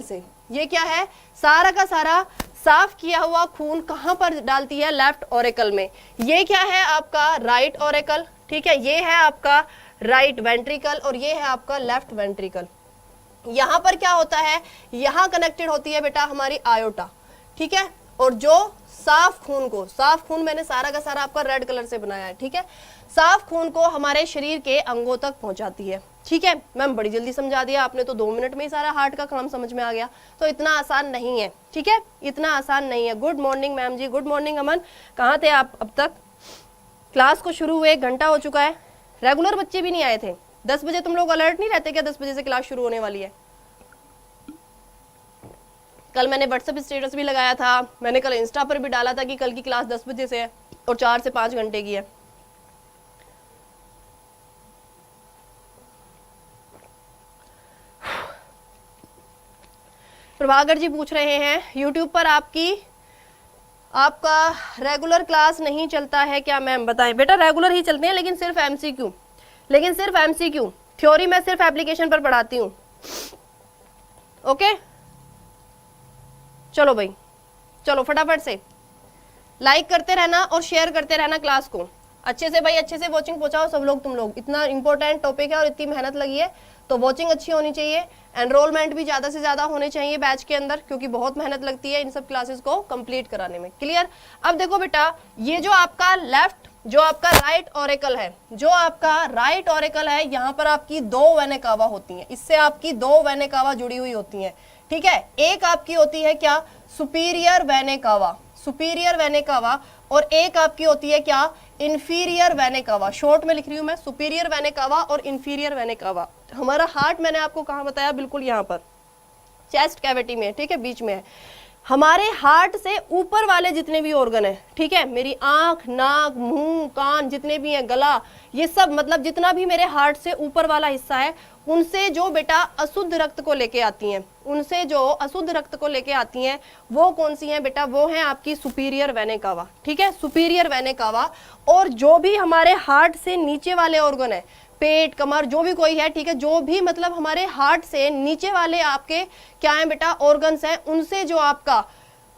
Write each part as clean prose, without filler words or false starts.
से। ये क्या है, सारा का सारा साफ किया हुआ खून कहां पर डालती है, लेफ्ट ऑरिकल में। ये क्या है आपका राइट ऑरिकल, ठीक है, ये है आपका राइट वेंट्रिकल और ये है आपका लेफ्ट वेंट्रिकल। यहां पर क्या होता है, यहां कनेक्टेड होती है बेटा हमारी आयोटा, ठीक है, और जो साफ खून को, साफ खून मैंने सारा का सारा आपका रेड कलर से बनाया है, ठीक है, साफ खून को हमारे शरीर के अंगों तक पहुंचाती है, ठीक है। मैम बड़ी जल्दी समझा दिया आपने तो, 2 मिनट में ही सारा हार्ट का काम समझ में आ गया, तो इतना आसान नहीं है, ठीक है, इतना आसान नहीं है। गुड मॉर्निंग मैम जी, गुड मॉर्निंग अमन, कहाँ थे आप अब तक? क्लास को शुरू हुए 1 घंटा हो चुका है, रेगुलर बच्चे भी नहीं आए थे। 10 बजे तुम लोग अलर्ट नहीं रहते क्या, 10 बजे से क्लास शुरू होने वाली है? कल मैंने व्हाट्सएप स्टेटस भी लगाया था, मैंने कल इंस्टा पर भी डाला था कि कल की क्लास 10 बजे से है और 4 से 5 घंटे की है। प्रभाकर जी पूछ रहे हैं यूट्यूब पर आपका रेगुलर क्लास नहीं चलता है क्या मैम, बताएं। बेटा रेगुलर ही चलते हैं लेकिन सिर्फ एमसीक्यू, थ्योरी मैं सिर्फ एप्लीकेशन पर पढ़ाती हूँ। ओके चलो भाई, चलो फटाफट से लाइक करते रहना और शेयर करते रहना क्लास को अच्छे से भाई, अच्छे से वॉचिंग पहुंचाओ सब लोग। तुम लोग इतना इंपॉर्टेंट टॉपिक है और इतनी मेहनत लगी है तो वॉचिंग अच्छी होनी चाहिए, एनरोलमेंट भी ज्यादा से ज्यादा होने चाहिए बैच के अंदर, क्योंकि बहुत मेहनत लगती है इन सब क्लासेस को कंप्लीट कराने में। क्लियर? अब देखो बेटा, ये जो आपका लेफ्ट, जो आपका राइट ऑरिकल है, जो आपका राइट ऑरिकल है, यहाँ पर आपकी 2 वेना कावा होती हैं, इससे आपकी 2 वेना कावा जुड़ी हुई होती हैं, ठीक है। एक आपकी होती है क्या, superior vena cava, superior vena cava, और एक आपकी होती है क्या, इंफीरियर वेना कावा। शॉर्ट में लिख रही हूं मैं, सुपीरियर वेना कावा और इंफीरियर वेना कावा। हमारा हार्ट मैंने आपको कहां बताया, बिल्कुल यहाँ पर चेस्ट कैविटी में, ठीक है, बीच में है। हमारे हार्ट से ऊपर वाले जितने भी ऑर्गन है, ठीक है, मेरी आंख, नाक, मुंह, कान, जितने भी हैं, गला, ये सब मतलब जितना भी मेरे हार्ट से ऊपर वाला हिस्सा है, उनसे जो बेटा अशुद्ध रक्त को लेके आती हैं, उनसे जो अशुद्ध रक्त को लेके आती हैं, वो कौन सी हैं बेटा, वो है आपकी सुपीरियर वेना कावा, ठीक है, सुपीरियर वेना कावा। और जो भी हमारे हार्ट से नीचे वाले ऑर्गन है, पेट, कमर, जो भी कोई है, ठीक है, जो भी मतलब हमारे हार्ट से नीचे वाले आपके क्या है बेटा, ऑर्गन्स हैं, उनसे जो आपका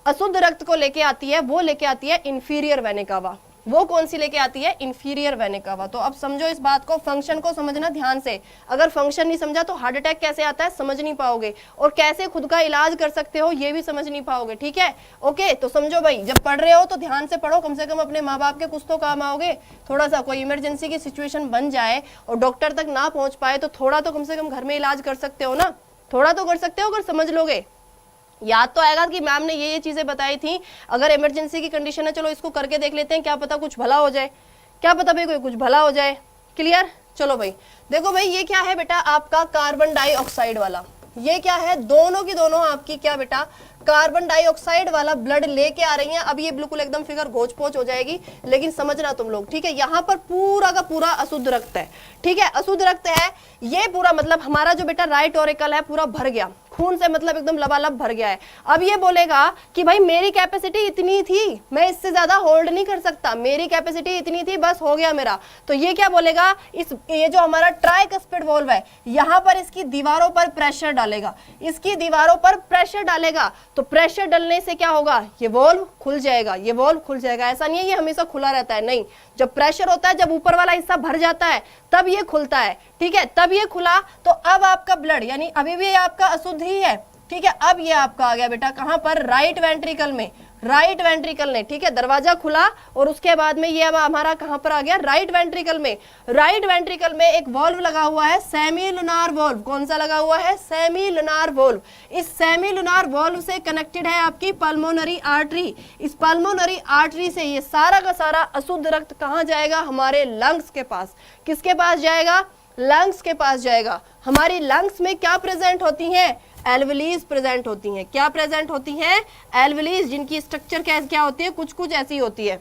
अशुद्ध रक्त को लेके आती है, वो लेके आती है इंफीरियर वेना कावा। वो कौन सी लेके आती है, इंफीरियर वेना कावा। तो अब समझो इस बात को, फंक्शन को समझना ध्यान से। अगर फंक्शन नहीं समझा तो हार्ट अटैक कैसे आता है समझ नहीं पाओगे, और कैसे खुद का इलाज कर सकते हो ये भी समझ नहीं पाओगे, ठीक है। ओके, तो समझो भाई, जब पढ़ रहे हो तो ध्यान से पढ़ो, कम से कम अपने माँ बाप के कुछ तो काम आओगे। थोड़ा सा कोई इमरजेंसी की सिचुएशन बन जाए और डॉक्टर तक ना पहुंच पाए तो थोड़ा तो कम से कम घर में इलाज कर सकते हो ना, थोड़ा तो कर सकते हो अगर समझ लोगे। याद तो आएगा कि मैम ने ये चीजें बताई थी, अगर इमरजेंसी की कंडीशन है चलो इसको करके देख लेते हैं, क्या पता कुछ भला हो जाए, क्या पता भाई कोई कुछ भला हो जाए। क्लियर? चलो भाई, देखो भाई, ये क्या है बेटा आपका कार्बन डाइऑक्साइड वाला, ये क्या है, दोनों की दोनों आपकी क्या बेटा, कार्बन डाइऑक्साइड वाला ब्लड लेके आ रही हैं। अब ये बिल्कुल एकदम फिगर घोच पोच हो जाएगी, लेकिन समझना तुम लोग, ठीक है। यहाँ पर पूरा का पूरा अशुद्ध रक्त है, ठीक है, अशुद्ध रक्त है ये पूरा, मतलब हमारा जो बेटा राइट ऑरिकल है पूरा भर गया खून से, मतलब एकदम लबालब भर गया है। अब ये बोलेगा कि भाई मेरी कैपेसिटी इतनी थी, मैं इससे ज्यादा होल्ड नहीं कर सकता, मेरी कैपेसिटी इतनी थी, बस हो गया मेरा। तो ये क्या बोलेगा, ये जो हमारा ट्राइकस्पिड वॉल्व है, यहाँ पर इसकी दीवारों पर प्रेशर डालेगा, इसकी दीवारों पर प्रेशर डालेगा। तो प्रेशर डालने से क्या होगा, ये वॉल्व खुल जाएगा, ये वॉल्व खुल जाएगा। ऐसा नहीं है ये हमेशा खुला रहता है, नहीं, जब प्रेशर होता है, जब ऊपर वाला हिस्सा भर जाता है तब ये खुलता है, ठीक है, तब ये खुला। तो अब आपका ब्लड, यानी अभी भी आपका अशुद्ध ही है, ठीक है, अब ये आपका आ गया बेटा कहां पर, राइट वेंट्रिकल में, राइट वेंट्रिकल ने, ठीक है, दरवाजा खुला और उसके बाद में ये अब हमारा कहां पर आ गया, राइट वेंट्रिकल में। राइट वेंट्रिकल में एक वॉल्व लगा हुआ है, सेमी लुनार वॉल्व। कौन सा लगा हुआ है, सेमी लुनार वॉल्व। इस सेमी लुनार वॉल्व से कनेक्टेड है आपकी पल्मोनरी आर्टरी। इस पल्मोनरी आर्टरी से ये सारा का सारा अशुद्ध रक्त कहां जाएगा, हमारे लंग्स के पास। किसके पास जाएगा, लंग्स के पास जाएगा। हमारी लंग्स में क्या प्रेजेंट होती हैं, एल्वेलीज प्रेजेंट होती हैं। क्या प्रेजेंट होती हैं, एल्वेलीज, जिनकी स्ट्रक्चर क्या होती है, कुछ कुछ ऐसी होती है।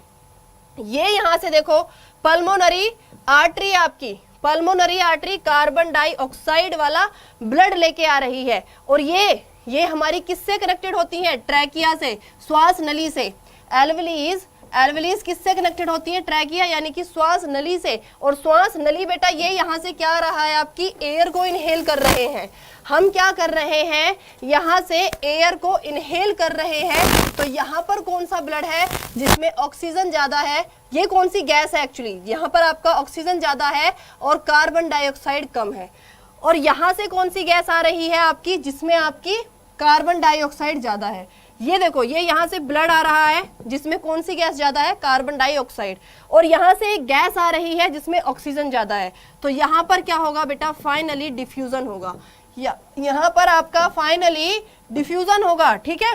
ये यहां से देखो पल्मोनरी आर्टरी, आपकी पल्मोनरी आर्टरी कार्बन डाइऑक्साइड वाला ब्लड लेके आ रही है, और ये हमारी किससे कनेक्टेड होती है, ट्रैकिया से, श्वास नली से। एल्वेलीज एल्वेलीज किससे कनेक्टेड होती है? ट्रैकिया यानी कि श्वास नली से। और श्वास नली बेटा ये यहाँ से क्या आ रहा है, आपकी एयर को इनहेल कर रहे हैं। हम क्या कर रहे हैं, यहाँ से एयर को इनहेल कर रहे हैं। तो यहाँ पर कौन सा ब्लड है जिसमें ऑक्सीजन ज्यादा है? ये कौन सी गैस है एक्चुअली? यहाँ पर आपका ऑक्सीजन ज्यादा है और कार्बन डाइऑक्साइड कम है। और यहाँ से कौन सी गैस आ रही है आपकी, जिसमें आपकी कार्बन डाइऑक्साइड ज्यादा है? ये देखो, ये यहाँ से ब्लड आ रहा है जिसमें कौन सी गैस ज्यादा है? Carbon dioxide. और यहाँ से एक गैस आ रही है जिसमें ऑक्सीजन ज्यादा है। तो यहाँ पर क्या होगा बेटा? फाइनली डिफ्यूजन होगा। यहाँ पर आपका फाइनली डिफ्यूजन होगा। ठीक है,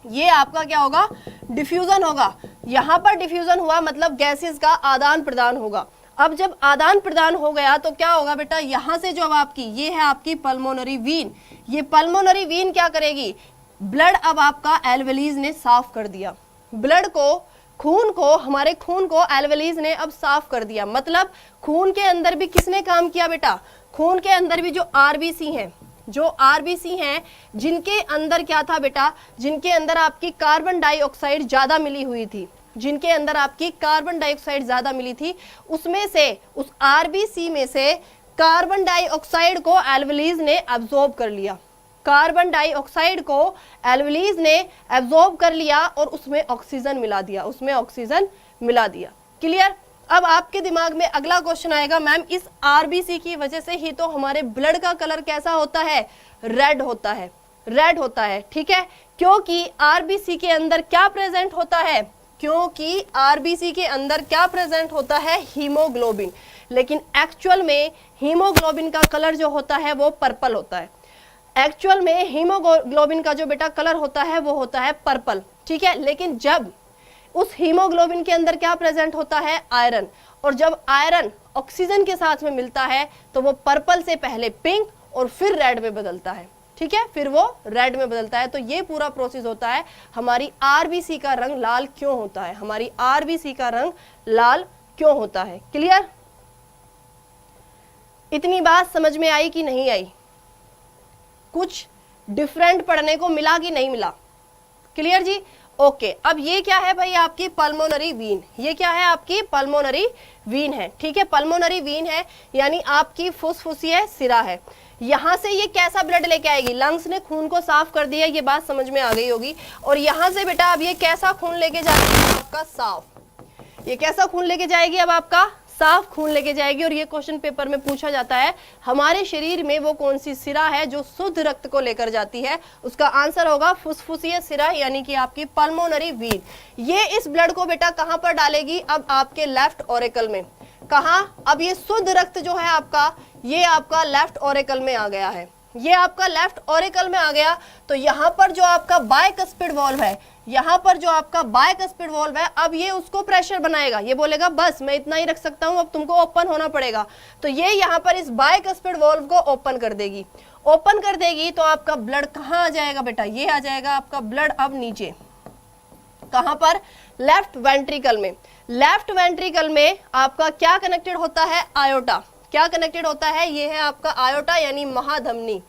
ये आपका क्या होगा? डिफ्यूजन होगा। यहाँ पर डिफ्यूजन हुआ मतलब गैसेस का आदान प्रदान होगा। अब जब आदान प्रदान हो गया तो क्या होगा बेटा? यहाँ से जो अब आपकी ये है आपकी पल्मोनरी वीन, ये पल्मोनरी वीन क्या करेगी? ब्लड अब आपका एल्वेलीज ने साफ कर दिया। ब्लड को, खून को, हमारे खून को एल्वेलीज ने अब साफ कर दिया। मतलब खून के अंदर भी किसने काम किया बेटा? खून के अंदर भी जो आरबीसी हैं, जो आरबीसी हैं, जिनके अंदर क्या था बेटा? जिनके अंदर आपकी कार्बन डाइऑक्साइड ज्यादा मिली हुई थी, जिनके अंदर आपकी कार्बन डाइऑक्साइड ज्यादा मिली थी, उसमें से, उस आरबीसी में से कार्बन डाइऑक्साइड को एल्वेलीज ने एब्जॉर्ब कर लिया। कार्बन डाइऑक्साइड को एल्वेलीज ने एब्जॉर्ब कर लिया और उसमें ऑक्सीजन मिला दिया, उसमें ऑक्सीजन मिला दिया। क्लियर? अब आपके दिमाग में अगला क्वेश्चन आएगा, मैम इस आरबीसी की वजह से ही तो हमारे ब्लड का कलर कैसा होता है? रेड होता है, रेड होता है। ठीक है, क्योंकि आरबीसी के अंदर क्या प्रेजेंट होता है? क्योंकि आरबीसी के अंदर क्या प्रेजेंट होता है? हीमोग्लोबिन। लेकिन एक्चुअल में हीमोग्लोबिन का कलर जो होता है वो पर्पल होता है। एक्चुअल में हीमोग्लोबिन का जो बेटा कलर होता है वो होता है पर्पल। ठीक है, लेकिन जब उस हीमोग्लोबिन के अंदर क्या प्रेजेंट होता है? आयरन। और जब आयरन ऑक्सीजन के साथ में मिलता है तो वो पर्पल से पहले पिंक और फिर रेड में बदलता है। ठीक है, फिर वो रेड में बदलता है। तो ये पूरा प्रोसेस होता है। हमारी आरबीसी का रंग लाल क्यों होता है? हमारी आरबीसी का रंग लाल क्यों होता है? क्लियर? इतनी बात समझ में आई कि नहीं आई? कुछ डिफरेंट पढ़ने को मिला कि नहीं मिला? क्लियर जी? ओके, अब ये क्या है भाई? आपकी पल्मोनरी वीन। ये क्या है? आपकी पल्मोनरी वीन है। ठीक है, पल्मोनरी वीन है यानी आपकी फुसफुसिया सिरा है। यहाँ से ये कैसा ब्लड लेके आएगी? लंग्स ने खून को साफ कर दिया, ये बात समझ में आ गई होगी। और यहाँ से बेटा अब ये कैसा खून लेके जाएगी? आपका साफ। ये कैसा खून लेके जाएगी? अब आपका साफ खून लेके जाएगी। और ये क्वेश्चन पेपर में पूछा जाता है, हमारे शरीर में वो कौन सी सिरा है जो शुद्ध रक्त को लेकर जाती है? उसका आंसर होगा फुसफुसिया सिरा यानी कि आपकी पल्मोनरी वीन। ये इस ब्लड को बेटा कहां पर डालेगी? अब आपके लेफ्ट ऑरिकल में। कहां? अब ये शुद्ध रक्त जो है आपका, ये आपका लेफ्ट ऑरिकल में आ गया है। ये आपका लेफ्ट ऑरिकल में आ गया। तो यहाँ पर जो आपका बायकस्पिड वॉल्व है, यहाँ पर जो आपका बायकस्पिड वॉल्व है, अब ये उसको प्रेशर बनाएगा। ये बोलेगा बस मैं इतना ही रख सकता हूँ, अब तुमको ओपन होना पड़ेगा। तो ये यहाँ पर इस बायकस्पिड वॉल्व को ओपन कर देगी। ओपन कर देगी तो आपका ब्लड कहाँ आ जाएगा बेटा? ये आ जाएगा आपका ब्लड अब नीचे। कहां पर? लेफ्ट वेंट्रिकल में। लेफ्ट वेंट्रिकल में आपका क्या कनेक्टेड होता है? आयोटा। क्या कनेक्टेड होता है? ये है आपका आयोटा यानी महाधमनी।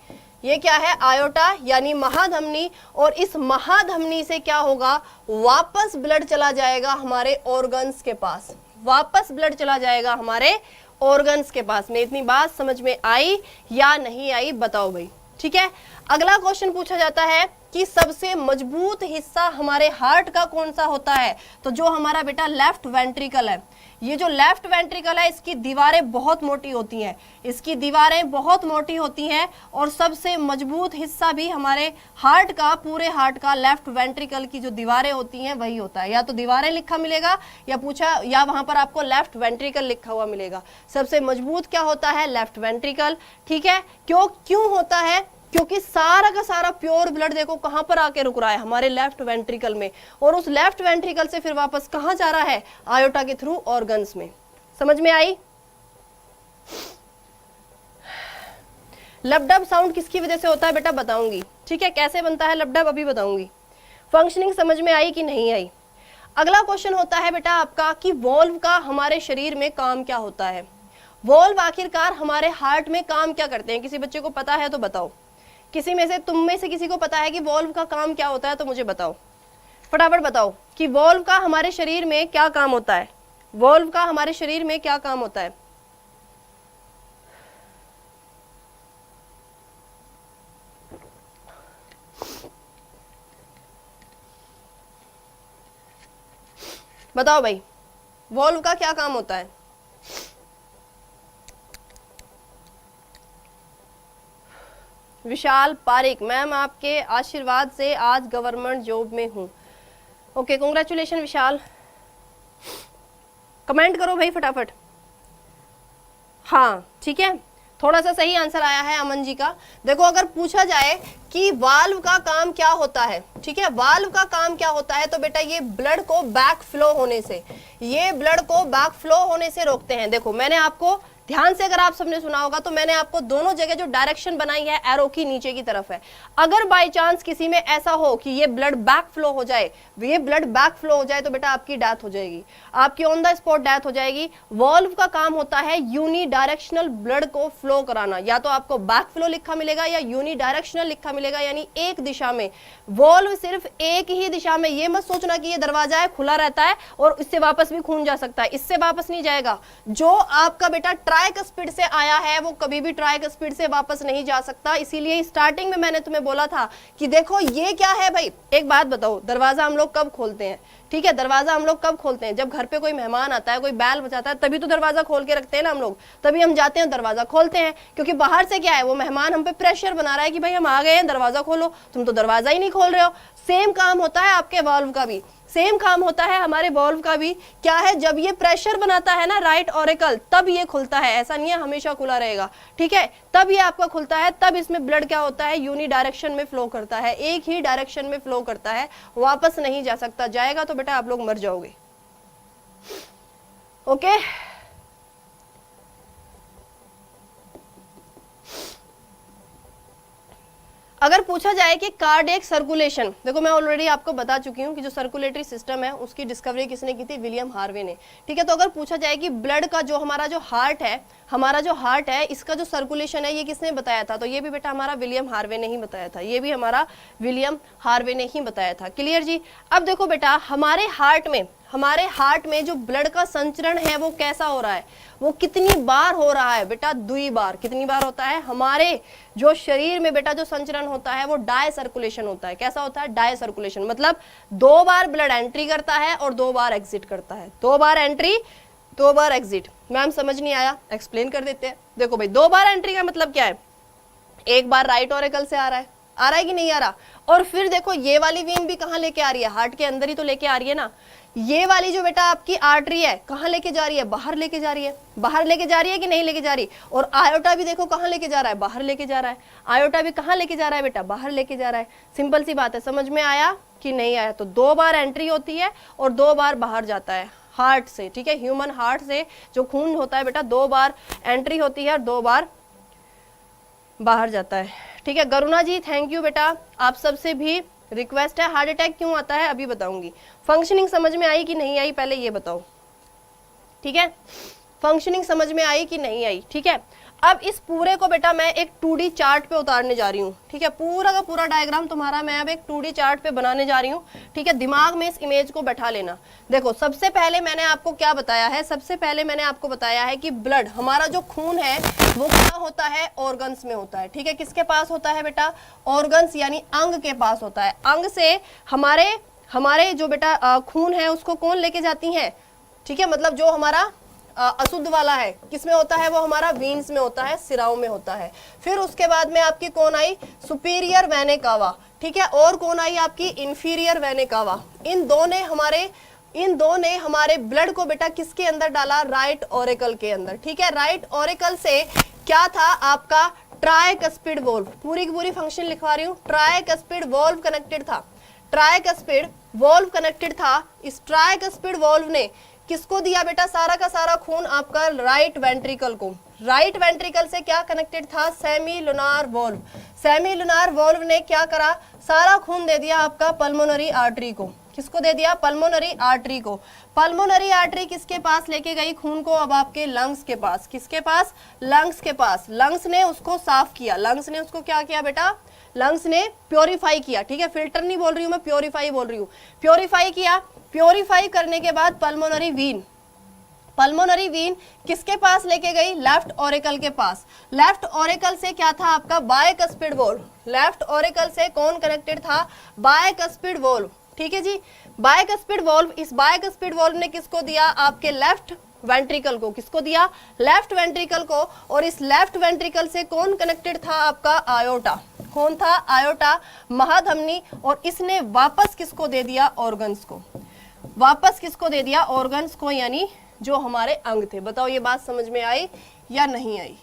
ये क्या है? आयोटा यानी महाधमनी। और इस महाधमनी से क्या होगा? वापस ब्लड चला जाएगा हमारे ऑर्गन्स के पास। वापस ब्लड चला जाएगा हमारे ऑर्गन्स के पास में। इतनी बात समझ में आई या नहीं आई? बताओ भाई। ठीक है, अगला क्वेश्चन पूछा जाता है कि सबसे मजबूत हिस्सा हमारे हार्ट का कौन सा होता है? तो जो हमारा बेटा लेफ्ट वेंट्रिकल है, ये जो लेफ्ट वेंट्रिकल है इसकी दीवारें बहुत मोटी होती हैं। इसकी दीवारें बहुत मोटी होती हैं। और सबसे मजबूत हिस्सा भी हमारे हार्ट का, पूरे हार्ट का लेफ्ट वेंट्रिकल की जो दीवारें होती हैं वही होता है। या तो दीवारें लिखा मिलेगा या पूछा, या वहां पर आपको लेफ्ट वेंट्रिकल लिखा हुआ मिलेगा। सबसे मजबूत क्या होता है? Left ventricle. ठीक है, क्यों होता है? क्योंकि सारा का सारा प्योर ब्लड देखो कहां पर आके रुक रहा है? हमारे लेफ्ट वेंट्रिकल में। और उस लेफ्ट वेंट्रिकल से फिर वापस कहां जा रहा है? आयोटा के थ्रू ऑर्गन्स में। समझ में आई? लबडब साउंड किसकी वजह से होता है बेटा? बताऊंगी। ठीक है, कैसे बनता है लबडब अभी बताऊंगी। फंक्शनिंग समझ में आई कि नहीं आई? अगला क्वेश्चन होता है बेटा आपका कि वॉल्व का हमारे शरीर में काम क्या होता है? वॉल्व आखिरकार हमारे हार्ट में काम क्या करते हैं? किसी बच्चे को पता है तो बताओ। किसी में से, तुम में से किसी को पता है कि वॉल्व का काम क्या होता है? तो मुझे बताओ। फटाफट बताओ कि वॉल्व का हमारे शरीर में क्या काम होता है, वॉल्व का हमारे शरीर में क्या काम होता है। बताओ भाई, वॉल्व का क्या काम होता है। विशाल पारिक, मैम आपके आशीर्वाद से आज गवर्नमेंट जॉब में हूँ। ओके, कांग्रेचुलेशन विशाल। कमेंट करो भाई फटाफट। हाँ ठीक है, थोड़ा सा सही आंसर आया है अमन जी का। देखो अगर पूछा जाए कि वाल्व का काम क्या होता है, ठीक है, वाल्व का काम क्या होता है, तो बेटा ये ब्लड को बैक फ्लो होने से, ये ब्लड को बैक फ्लो होने से रोकते हैं। देखो मैंने आपको ध्यान से, अगर आप सबने सुना होगा तो मैंने आपको दोनों जगह जो डायरेक्शन बनाई है एरो की नीचे की तरफ है। अगर बाय चांस किसी में ऐसा हो कि ये ब्लड बैक फ्लो हो जाए, ये ब्लड बैक फ्लो हो जाए तो बेटा आपकी डेथ हो जाएगी, आपकी ऑन द स्पॉट डेथ हो जाएगी। वॉल्व का काम होता है यूनी डायरेक्शनल ब्लड को फ्लो कराना, या तो आपको बैक फ्लो लिखा मिलेगा या यूनी डायरेक्शनल लिखा मिलेगा, यानी एक दिशा में। वॉल्व सिर्फ एक ही दिशा में, ये मत सोचना कि ये दरवाजा है खुला रहता है और इससे वापस भी खून जा सकता है, इससे वापस नहीं जाएगा। जो आपका बेटा ट्राइक स्पीड से आया है वो कभी भी ट्राइक स्पीड से वापस नहीं जा सकता। इसीलिए स्टार्टिंग में मैंने तुम्हें बोला था कि देखो ये क्या है भाई। एक बात बताओ, दरवाजा हम लोग कब खोलते हैं, ठीक है, दरवाजा हम लोग कब खोलते हैं, जब घर पे कोई मेहमान आता है, कोई बैल बजाता है, तभी तो दरवाजा खोल के रखते हैं ना हम लोग, तभी हम जाते हैं दरवाजा खोलते हैं। क्योंकि बाहर से क्या है, वो मेहमान हम पे प्रेशर बना रहा है कि भाई हम आ गए हैं दरवाजा खोलो, तुम तो दरवाजा ही नहीं खोल रहे हो। सेम काम होता है आपके वाल्व का भी, सेम काम होता है हमारे वॉल्व का भी। क्या है, जब ये प्रेशर बनाता है ना राइट ऑरिकल, तब ये खुलता है, ऐसा नहीं है हमेशा खुला रहेगा, ठीक है, तब ये आपका खुलता है, तब इसमें ब्लड क्या होता है, यूनी डायरेक्शन में फ्लो करता है, एक ही डायरेक्शन में फ्लो करता है, वापस नहीं जा सकता, जाएगा तो बेटा आप लोग मर जाओगे। ओके अगर पूछा जाए कि कार्डियक सर्कुलेशन, देखो मैं ऑलरेडी आपको बता चुकी हूँ कि जो सर्कुलेटरी सिस्टम है उसकी डिस्कवरी किसने की थी, विलियम हार्वे ने, ठीक है। तो अगर पूछा जाए कि ब्लड का जो हमारा जो हार्ट है, हमारा जो हार्ट है इसका जो सर्कुलेशन है ये किसने बताया था, तो ये भी बेटा हमारा विलियम हार्वे ने ही बताया था, ये भी हमारा विलियम हार्वे ने ही बताया था। क्लियर जी। अब देखो बेटा हमारे हार्ट में जो ब्लड का संचरण है वो कैसा हो रहा है, वो कितनी बार हो रहा है बेटा, 2 बार। कितनी बार होता है हमारे जो शरीर में बेटा जो संचरण होता है वो डाय सर्कुलेशन होता है। कैसा होता है, डाय सर्कुलेशन, मतलब 2 बार ब्लड एंट्री करता है और 2 बार एग्जिट करता है, 2 बार एंट्री 2 बार एग्जिट। मैम समझ नहीं आया, एक्सप्लेन कर देते हैं। देखो भाई 2 बार एंट्री का मतलब क्या है, एक बार राइट ऑरिकल से आ रहा है कि नहीं आ रहा, और फिर देखो ये वाली वेन भी कहाँ लेके आ रही है, हार्ट के अंदर ही तो लेके आ रही है ना। ये वाली जो बेटा आपकी आर्टरी है कहाँ लेके जा रही है, बाहर लेके जा रही है, बाहर लेके जा रही है कि नहीं लेके जा रही। और आयोटा भी देखो कहाँ लेके जा रहा है, बाहर लेके जा रहा है, आयोटा भी कहाँ लेके जा रहा है बेटा, बाहर लेके जा रहा है। सिंपल सी बात है, समझ में आया कि नहीं आया। तो 2 बार एंट्री होती है और 2 बार बाहर जाता है हार्ट से, ठीक है। ह्यूमन हार्ट से जो खून होता है बेटा 2 बार एंट्री होती है और 2 बार बाहर जाता है, ठीक है। गरुणा जी थैंक यू बेटा, आप सबसे भी रिक्वेस्ट है। हार्ट अटैक क्यों आता है अभी बताऊंगी। फंक्शनिंग समझ में आई कि नहीं आई पहले ये बताओ, ठीक है। फंक्शनिंग समझ में आई कि नहीं आई, ठीक है। अब इस पूरे को बेटा मैं एक 2D चार्ट पे उतारने जा रही हूँ, ठीक है। पूरा का पूरा डायग्राम तुम्हारा मैं अब एक 2D चार्ट पे बनाने जा रही हूँ, ठीक है। दिमाग में इस इमेज को बैठा लेना। देखो सबसे पहले मैंने आपको क्या बताया है, सबसे पहले मैंने आपको बताया है कि ब्लड, हमारा जो खून है वो क्या होता है, ऑर्गन्स में होता है, ठीक है। किसके पास होता है बेटा, ऑर्गन्स यानी अंग के पास होता है। अंग से हमारे जो बेटा खून है उसको कौन लेके जाती है, ठीक है। मतलब जो हमारा अशुद्ध वाला है किसमें होता है, वो हमारा वीन्स में होता है, सिराओं में होता है। फिर उसके बाद में आपकी कौन आई, सुपीरियर वेने कावा, ठीक है। और कौन आई आपकी इंफीरियर वेने कावा। इन दो ने हमारे ब्लड को बेटा किसके अंदर डाला, राइट ऑरिकल के अंदर, ठीक है। राइट ऑरिकल से क्या था आपका ट्राइकस्पिड वॉल्व, पूरी की पूरी फंक्शन लिखवा रही हूँ। ट्राइकस्पिड वॉल्व कनेक्टेड था, ट्राइकस्पिड वॉल्व कनेक्टेड था। इस ट्राइकस्पिड वॉल्व ने किसको दिया बेटा, सारा का सारा खून आपका राइट वेंट्रिकल को। राइट वेंट्रिकल से क्या कनेक्टेड था, semi lunar valve. Semi lunar valve ने क्या करा, सारा खून दे दिया आपका पल्मोनरी आर्टरी को। किसको दे दिया, पल्मोनरी आर्टरी को। पल्मोनरी आर्टरी किसके पास लेके गई खून को, अब आपके लंग्स के पास। किसके पास, लंग्स के पास। लंग्स ने उसको साफ किया, लंग्स ने उसको क्या किया बेटा, लंग्स ने प्योरीफाई किया, ठीक है, फिल्टर नहीं बोल रही हूं मैं, प्योरीफाई बोल रही हूं, प्योरीफाई किया, प्योरीफाई करने के बाद पल्मोनरी वीन, पल्मोनरी वीन किसके पास लेके गई, लेफ्ट ऑरिकल के पास, लेफ्ट ऑरिकल से क्या था आपका, बायकस्पिड वोल्व, लेफ्ट ऑरिकल से कौन कनेक्टेड था, बायकस्पिड वोल्व, ठीक है जी, बायकस्पिड वोल्व, इस बायकस्पिड वोल्व ने किसको दिया, आपके लेफ्ट वेंट्रिकल को, किसको दिया, लेफ्ट वेंट्रिकल को, और इस लेफ्ट वेंट्रिकल से कौन कनेक्टेड था आपका, आयोटा, कौन था, आयोटा, महाधमनी, और इसने वापस किसको दे दिया, ऑर्गन्स को, वापस किसको दे दिया, ऑर्गन्स को, यानी जो हमारे अंग थे। बताओ ये बात समझ में आई या नहीं आई,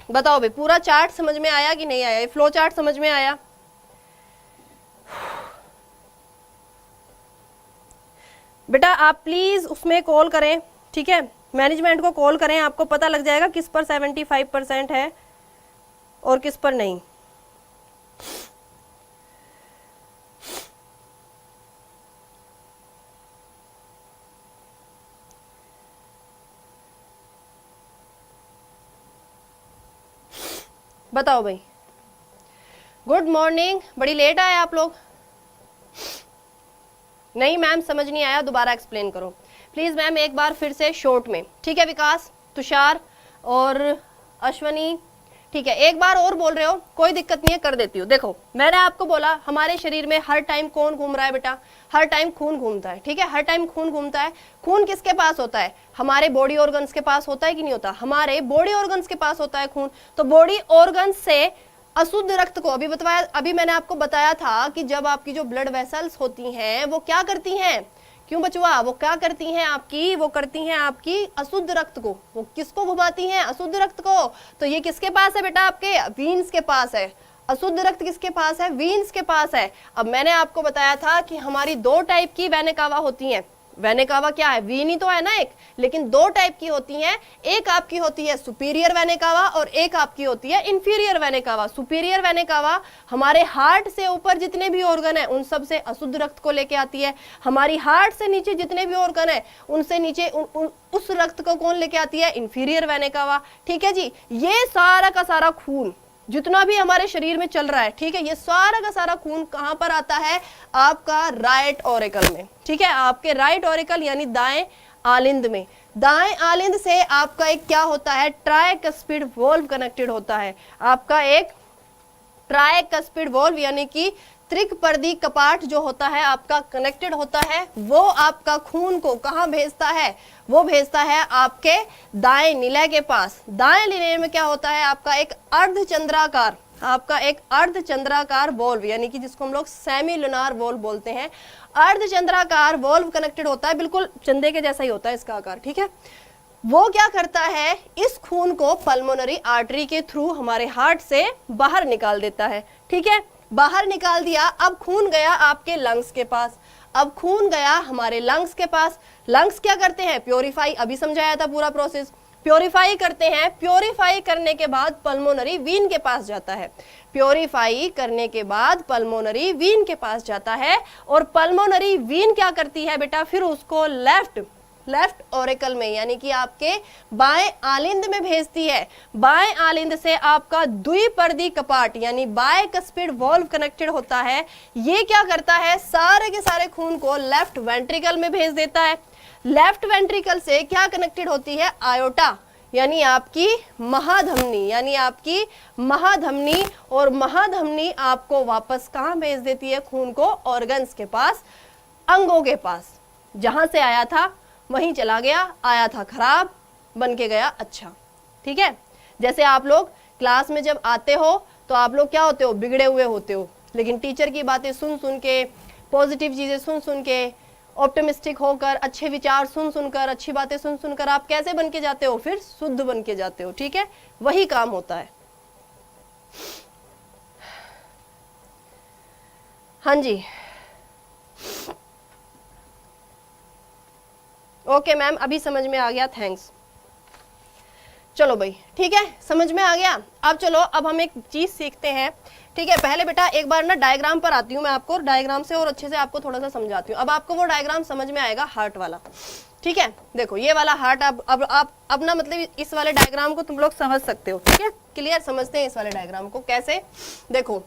बताओ भाई, पूरा चार्ट समझ में आया कि नहीं आया, ये फ्लो चार्ट समझ में आया, बेटा आप प्लीज उसमें कॉल करें, ठीक है, मैनेजमेंट को कॉल करें, आपको पता लग जाएगा किस पर 75% है और किस पर नहीं। बताओ भाई, गुड मॉर्निंग, बड़ी लेट आए आप लोग, नहीं मैम समझ नहीं आया, दोबारा एक्सप्लेन करो प्लीज मैम, एक बार फिर से शॉर्ट में, ठीक है, विकास, तुषार और अश्वनी, ठीक है, एक बार और बोल रहे हो, कोई दिक्कत नहीं है, कर देती हूँ। देखो मैंने आपको बोला हमारे शरीर में हर टाइम कौन घूम रहा है बेटा, हर टाइम खून घूमता है, ठीक है, हर टाइम खून घूमता है, खून किसके पास होता है, हमारे बॉडी ऑर्गन्स के पास होता है कि नहीं होता, हमारे बॉडी ऑर्गन्स के पास होता है खून, तो बॉडी ऑर्गन्स से अशुद्ध रक्त को, अभी मैंने आपको बताया था कि जब आपकी जो ब्लड वेसल्स होती हैं वो क्या करती हैं, क्यों बचवा, वो क्या करती हैं आपकी, वो करती हैं आपकी अशुद्ध रक्त को, वो किसको घुमाती हैं, अशुद्ध रक्त को, तो ये किसके पास है बेटा, आपके वीन्स के पास है, अशुद्ध रक्त किसके पास है, वीन्स के पास है। अब मैंने आपको बताया था कि हमारी दो टाइप की वेना कावा होती हैं, वेना कावा क्या है, वीन ही तो है ना एक, लेकिन दो टाइप की होती हैं, एक आपकी होती है सुपीरियर वेना कावा और एक आपकी होती है inferior vena cava. Superior vena cava हमारे हार्ट से ऊपर जितने भी ऑर्गन है उन सब से अशुद्ध रक्त को लेके आती है, हमारी हार्ट से नीचे जितने भी ऑर्गन है उनसे नीचे उस रक्त को कौन लेके आती है, इंफीरियर वेना कावा, ठीक है जी। ये सारा का सारा खून जितना भी हमारे शरीर में चल रहा है, ठीक है, ये सारा का सारा खून कहां पर आता है, आपका राइट ऑरिकल में, ठीक है, आपके राइट ऑरिकल यानी दाएं आलिंद में, दाएं आलिंद से आपका एक क्या होता है, ट्राइकस्पिड वॉल्व कनेक्टेड होता है, आपका एक ट्राइकस्पिड वॉल्व यानी कि त्रिकपर्दी कपाट जो होता है आपका कनेक्टेड होता है, वो आपका खून को कहां भेजता है, वो भेजता है आपके दाएं निलय के पास। दाएं निलय में क्या होता है, आपका एक अर्धचंद्राकार, आपका एक अर्धचंद्राकार वॉल्व यानी कि जिसको हम लोग सेमी लुनार वॉल्व बोलते हैं, अर्धचंद्राकार वॉल्व कनेक्टेड होता है, बिल्कुल चंदे के जैसा ही होता है इसका आकार, ठीक है। वो क्या करता है, इस खून को पल्मोनरी आर्टरी के थ्रू हमारे हार्ट से बाहर निकाल देता है, ठीक है, बाहर निकाल दिया। अब खून गया आपके लंग्स के पास, अब खून गया हमारे लंग्स के पास, लंग्स क्या करते हैं, प्योरीफाई, अभी समझाया था पूरा प्रोसेस, प्योरीफाई करते हैं, प्योरीफाई करने के बाद पल्मोनरी वीन के पास जाता है, प्योरीफाई करने के बाद पल्मोनरी वीन के पास जाता है, और पल्मोनरी वीन क्या करती है बेटा, फिर उसको लेफ्ट ऑरिकल में यानी कि आपके बाएं आलिंद में भेजती है। बाएं आलिंद से आपका द्विपर्दी कपाट यानी बायकस्पिड वॉल्व कनेक्टेड होता है, ये क्या करता है, सारे के सारे खून को लेफ्ट वेंट्रिकल में भेज देता है। लेफ्ट वेंट्रिकल से क्या कनेक्टेड होती है, आयोटा यानी आपकी महाधमनी, यानी आपकी महाधमनी, और महाधमनी आपको वापस कहां भेज देती है, खून को ऑर्गन्स के पास, अंगों के पास, जहां से आया था वहीं चला गया, आया था खराब बन के गया अच्छा, ठीक है। जैसे आप लोग क्लास में जब आते हो तो आप लोग क्या होते हो, बिगड़े हुए होते हो, लेकिन टीचर की बातें सुन सुन के, पॉजिटिव चीजें सुन सुन के, ऑप्टिमिस्टिक होकर, अच्छे विचार सुन सुनकर, अच्छी बातें सुन सुनकर आप कैसे बन के जाते हो, फिर शुद्ध बन के जाते हो, ठीक है, वही काम होता है। हाँ जी, ओके मैम, अभी समझ में आ गया, थैंक्स। चलो भाई ठीक है, समझ में आ गया। अब चलो, अब हम एक चीज सीखते हैं, ठीक है। पहले बेटा एक बार ना डायग्राम पर आती हूँ मैं आपको, डायग्राम से और अच्छे से आपको थोड़ा सा समझाती हूँ। अब आपको वो डायग्राम समझ में आएगा हार्ट वाला, ठीक है। देखो ये वाला हार्ट, अब ना मतलब इस वाले डायग्राम को तुम लोग समझ सकते हो, ठीक है। क्लियर, समझते हैं इस वाले डायग्राम को कैसे। देखो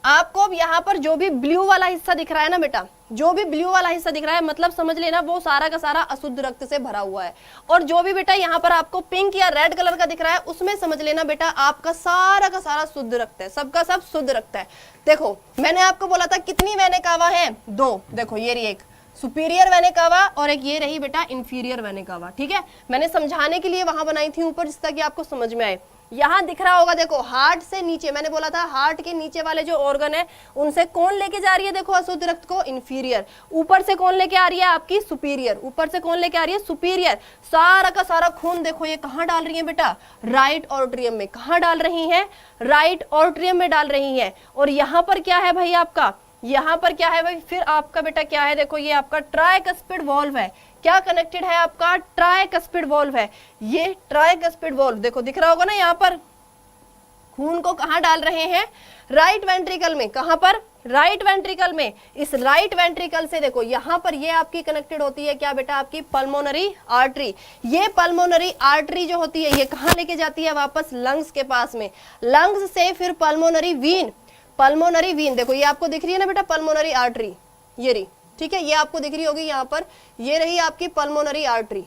आपको अब यहाँ पर जो भी ब्लू वाला हिस्सा दिख रहा है ना बेटा, जो भी ब्लू वाला हिस्सा दिख रहा है, मतलब समझ लेना वो सारा का सारा अशुद्ध रक्त से भरा हुआ है। और जो भी बेटा यहाँ पर आपको पिंक या रेड कलर का दिख रहा है, उसमें समझ लेना बेटा आपका सारा का सारा शुद्ध रक्त है, सबका सब शुद्ध रक्त है। देखो मैंने आपको बोला था कितनी वेने कावा है, 2। देखो ये रही एक सुपीरियर वेने कावा और एक ये रही बेटा इंफीरियर वेने कावा, ठीक है। मैंने समझाने के लिए वहां बनाई थी ऊपर, जिस ताकि आपको समझ में आए। यहाँ दिख रहा होगा, देखो हार्ट से नीचे, मैंने बोला था हार्ट के नीचे वाले जो ऑर्गन है उनसे कौन लेके जा रही है, देखो अशुद्ध रक्त को, इंफीरियर। ऊपर से कौन लेके आ रही है, आपकी सुपीरियर। ऊपर से कौन लेके आ रही है, सुपीरियर। सारा का सारा खून देखो ये कहाँ डाल रही है बेटा, राइट ऑर्ट्रियम में। कहाँ डाल रही है, राइट ऑर्ट्रियम में डाल रही है। और यहाँ पर क्या है भाई आपका, यहाँ पर क्या है भाई, फिर आपका बेटा क्या है, देखो ये आपका ट्राइकस्पिड वॉल्व है। क्या कनेक्टेड है आपका, ट्राइकस्पिड वॉल्व है। ये ट्राइकस्पिड वॉल्व देखो दिख रहा होगा ना, यहाँ पर खून को कहाँ डाल रहे हैं, राइट वेंट्रिकल में। कहाँ पर, राइट वेंट्रिकल में। इस राइट वेंट्रिकल से देखो यहाँ पर ये आपकी कनेक्टेड होती है क्या बेटा, आपकी पल्मोनरी आर्टरी। ये पल्मोनरी आर्टरी जो होती है ये कहाँ लेके जाती है, वापस लंग्स के पास में। लंग्स से फिर पल्मोनरी वीन, पल्मोनरी वीन देखो ये आपको दिख रही है ना बेटा, पल्मोनरी आर्टरी ये रही, ठीक है। ये आपको दिख रही होगी यहाँ पर, ये रही आपकी पल्मोनरी आर्टरी,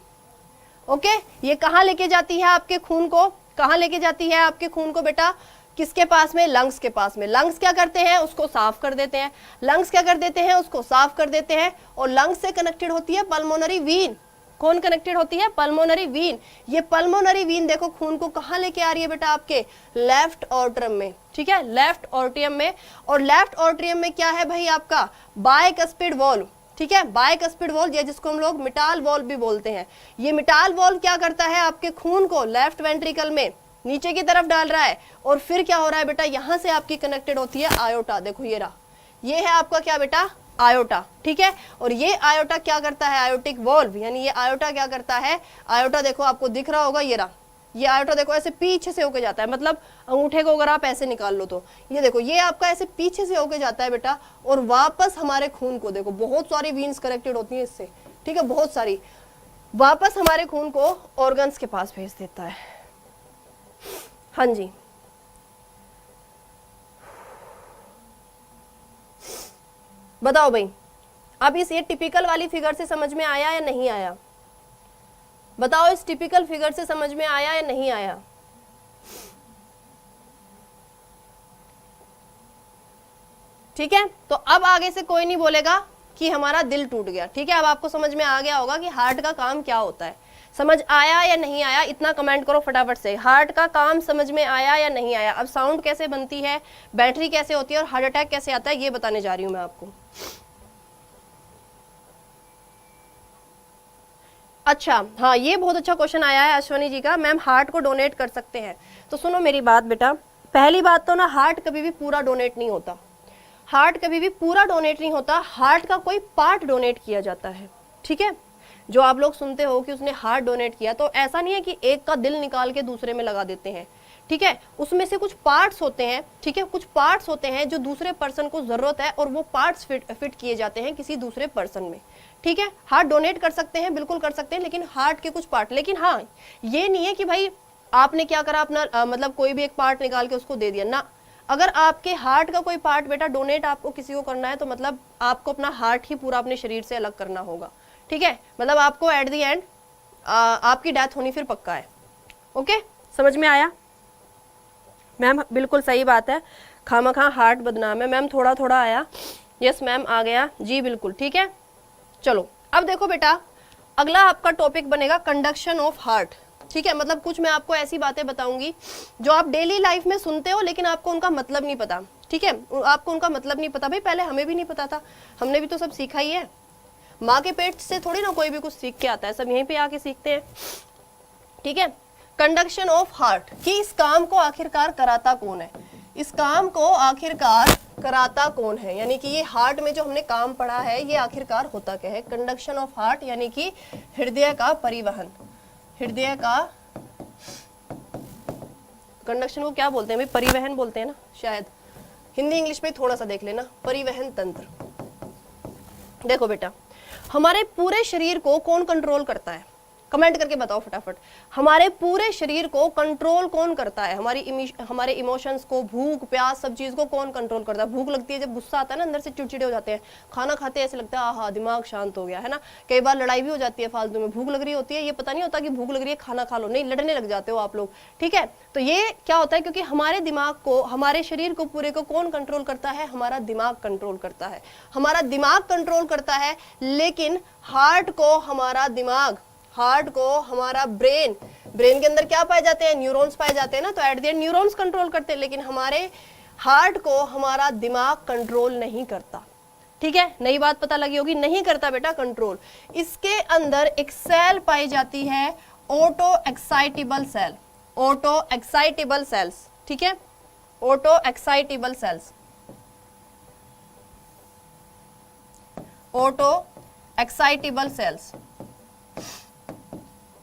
ओके। ये कहाँ लेके जाती है आपके खून को, कहाँ लेके जाती है आपके खून को बेटा, किसके पास में, लंग्स के पास में। लंग्स क्या करते हैं, उसको साफ कर देते हैं। लंग्स क्या कर देते हैं, उसको साफ कर देते हैं। और लंग्स से कनेक्टेड होती है पल्मोनरी वीन। कौन कनेक्टेड होती है, पल्मोनरी वीन। ये पल्मोनरी वीन देखो खून को कहाँ लेके आ रही है बेटा, आपके लेफ्ट ऑर्ट्रियम में, ठीक है, लेफ्ट ऑर्ट्रियम में। और लेफ्ट ऑर्ट्रियम में क्या है भाई आपका, बायकस्पिड वॉल्व, ठीक है। बायकस्पिड वॉल्व, ये जिसको हम लोग मिटाल वॉल्व भी बोलते हैं। ये मिटाल वॉल्व क्या करता है, आपके खून को लेफ्ट वेंट्रिकल में नीचे की तरफ डाल रहा है। और फिर क्या हो रहा है बेटा, यहां से आपकी कनेक्टेड होती है आयोटा। देखो ये रहा, ये है आपका क्या बेटा, आयोटा, ठीक है। और ये आयोटा क्या करता है, आयोटिक वॉल्व, यानी ये आयोटा क्या करता है, आयोटा देखो आपको दिख रहा होगा, ये रहा, ये आयोटा देखो ऐसे पीछे से होके जाता है। मतलब अंगूठे को अगर आप ऐसे निकाल लो तो ये देखो ये आपका ऐसे पीछे से होके जाता है बेटा। और वापस हमारे खून को देखो, बहुत सारी वीन्स कनेक्टेड होती हैं इससे, ठीक है, बहुत सारी, वापस हमारे खून को ऑर्गन्स के पास भेज देता है। हाँ जी, बताओ भाई, अब इस ये टिपिकल वाली फिगर से समझ में आया या नहीं आया, बताओ इस टिपिकल फिगर से समझ में आया या नहीं आया। ठीक है, तो अब आगे से कोई नहीं बोलेगा कि हमारा दिल टूट गया, ठीक है। अब आपको समझ में आ गया होगा कि हार्ट का काम क्या होता है। समझ आया या नहीं आया, इतना कमेंट करो फटाफट से, हार्ट का काम समझ में आया या नहीं आया। अब साउंड कैसे बनती है, बैटरी कैसे होती है और हार्ट अटैक कैसे आता है, ये बताने जा रही हूं मैं आपको। अच्छा हाँ, ये बहुत अच्छा क्वेश्चन आया है अश्वनी जी का, मैम हार्ट को डोनेट कर सकते हैं। तो सुनो मेरी बात बेटा, पहली बात तो ना हार्ट कभी भी पूरा डोनेट नहीं होता, हार्ट कभी भी पूरा डोनेट नहीं होता, हार्ट का कोई पार्ट डोनेट किया जाता है, ठीक है। जो आप लोग सुनते हो कि उसने हार्ट डोनेट किया, तो ऐसा नहीं है कि एक का दिल निकाल के दूसरे में लगा देते हैं, ठीक है। उसमें से कुछ पार्ट्स होते हैं, ठीक है, कुछ पार्ट्स होते हैं जो दूसरे पर्सन को जरूरत है और वो पार्ट्स फिट किए जाते हैं किसी दूसरे पर्सन में, ठीक है। हार्ट डोनेट कर सकते हैं, बिल्कुल कर सकते हैं, लेकिन हार्ट के कुछ पार्ट। लेकिन हाँ, ये नहीं है कि भाई आपने क्या करा, अपना मतलब कोई भी एक पार्ट निकाल के उसको दे दिया ना। अगर आपके हार्ट का कोई पार्ट बेटा डोनेट आपको किसी को करना है, तो मतलब आपको अपना हार्ट ही पूरा अपने शरीर से अलग करना होगा, ठीक है। मतलब आपको एट द एंड आपकी डेथ होनी फिर पक्का है। ओके, समझ में आया मैम? बिल्कुल सही बात है, खामखा हार्ट बदनाम है। मैम थोड़ा थोड़ा आया, यस मैम आ गया जी, बिल्कुल ठीक है। चलो अब देखो बेटा, अगला आपका टॉपिक बनेगा कंडक्शन ऑफ हार्ट, ठीक है। मतलब कुछ मैं आपको ऐसी बातें बताऊंगी जो आप डेली लाइफ में सुनते हो लेकिन आपको उनका मतलब नहीं पता, ठीक है। आपको उनका मतलब नहीं पता, भाई पहले हमें भी नहीं पता था, हमने भी तो सब सीखा ही है। माँ के पेट से थोड़ी ना कोई भी कुछ सीख के आता है, सब यहीं पे आके सीखते हैं, ठीक है। कंडक्शन ऑफ हार्ट, कि इस काम को आखिरकार कराता कौन है, इस काम को आखिरकार कराता कौन है, यानी कि ये हार्ट में जो हमने काम पढ़ा है ये आखिरकार होता क्या है। कंडक्शन ऑफ हार्ट यानी कि हृदय का परिवहन, हृदय का कंडक्शन को क्या बोलते हैं भाई? परिवहन बोलते हैं ना शायद, हिंदी इंग्लिश में थोड़ा सा देख लेना, परिवहन तंत्र। देखो बेटा, हमारे पूरे शरीर को कौन कंट्रोल करता है? कमेंट करके बताओ फटाफट, हमारे पूरे शरीर को कंट्रोल कौन करता है? हमारे इमोशंस को, भूख प्यास सब चीज को कौन कंट्रोल करता है? भूख लगती है, जब गुस्सा आता है ना अंदर से चिड़चिड़े हो जाते हैं, खाना खाते हैं ऐसे लगता है आहा दिमाग शांत हो गया है ना। कई बार लड़ाई भी हो जाती है फालतू में, भूख लग रही होती है, ये पता नहीं होता कि भूख लग रही है खाना खा लो, नहीं लड़ने लग जाते हो आप लोग, ठीक है। तो ये क्या होता है? क्योंकि हमारे दिमाग को, हमारे शरीर को पूरे को कौन कंट्रोल करता है? हमारा दिमाग कंट्रोल करता है, हमारा दिमाग कंट्रोल करता है। लेकिन हार्ट को हमारा दिमाग, हार्ट को हमारा ब्रेन, ब्रेन के अंदर क्या पाए जाते हैं? न्यूरॉन्स पाए जाते हैं ना, तो at the end neurons control करते हैं, लेकिन हमारे हार्ट को हमारा दिमाग कंट्रोल नहीं करता, ठीक है। नई बात पता लगी होगी, नहीं करता बेटा कंट्रोल। इसके अंदर एक सेल पाई जाती है auto excitable cell, auto excitable cells, ठीक है, auto excitable cells, auto excitable cells,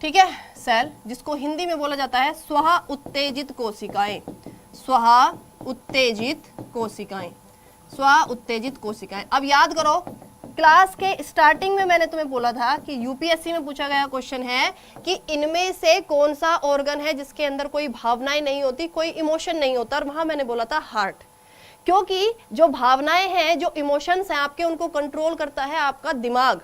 ठीक है, सेल, जिसको हिंदी में बोला जाता है स्वहा उत्तेजित कोशिकाएं, स्वहा उत्तेजित कोशिकाएं, स्वहा उत्तेजित कोशिकाएं। अब याद करो, क्लास के स्टार्टिंग में मैंने तुम्हें बोला था कि यूपीएससी में पूछा गया क्वेश्चन है कि इनमें से कौन सा ऑर्गन है जिसके अंदर कोई भावनाएं नहीं होती, कोई इमोशन नहीं होता, और वहां मैंने बोला था हार्ट। क्योंकि जो भावनाएं हैं, जो इमोशंस हैं आपके, उनको कंट्रोल करता है आपका दिमाग,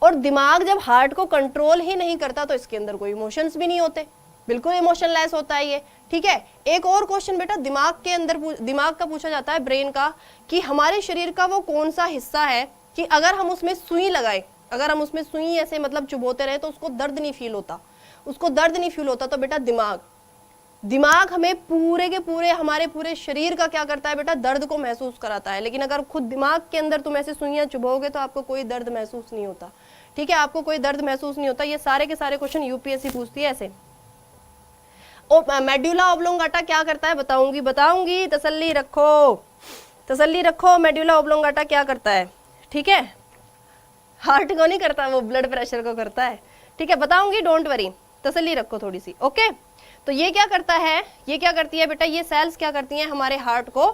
और दिमाग जब हार्ट को कंट्रोल ही नहीं करता तो इसके अंदर कोई इमोशंस भी नहीं होते, बिल्कुल इमोशनलेस होता है ये, ठीक है। एक और क्वेश्चन बेटा दिमाग के अंदर, दिमाग का पूछा जाता है, ब्रेन का, कि हमारे शरीर का वो कौन सा हिस्सा है कि अगर हम उसमें सुई लगाएं, अगर हम उसमें सुई ऐसे मतलब चुभोते रहे तो उसको दर्द नहीं फील होता, उसको दर्द नहीं फील होता। तो बेटा दिमाग, दिमाग हमें पूरे के पूरे, हमारे पूरे शरीर का क्या करता है बेटा? दर्द को महसूस कराता है। लेकिन अगर खुद दिमाग के अंदर तुम ऐसे सुइयां चुभोगे तो आपको कोई दर्द महसूस नहीं होता, ठीक है, आपको कोई दर्द महसूस नहीं होता। ये सारे के सारे क्वेश्चन यूपीएससी पूछती है ऐसे। मेड्यूला ऑब्लोंगाटा क्या करता है? बताऊंगी, तसल्ली रखो, तसल्ली रखो। मेड्यूला ऑब्लोंगाटा क्या करता है? ठीक है, हार्ट को नहीं करता, वो ब्लड प्रेशर को करता है, ठीक है, बताऊंगी, डोंट वरी, तसल्ली रखो थोड़ी सी, ओके। तो ये क्या करता है, ये क्या करती है बेटा? ये सेल्स क्या करती हैं? हमारे हार्ट को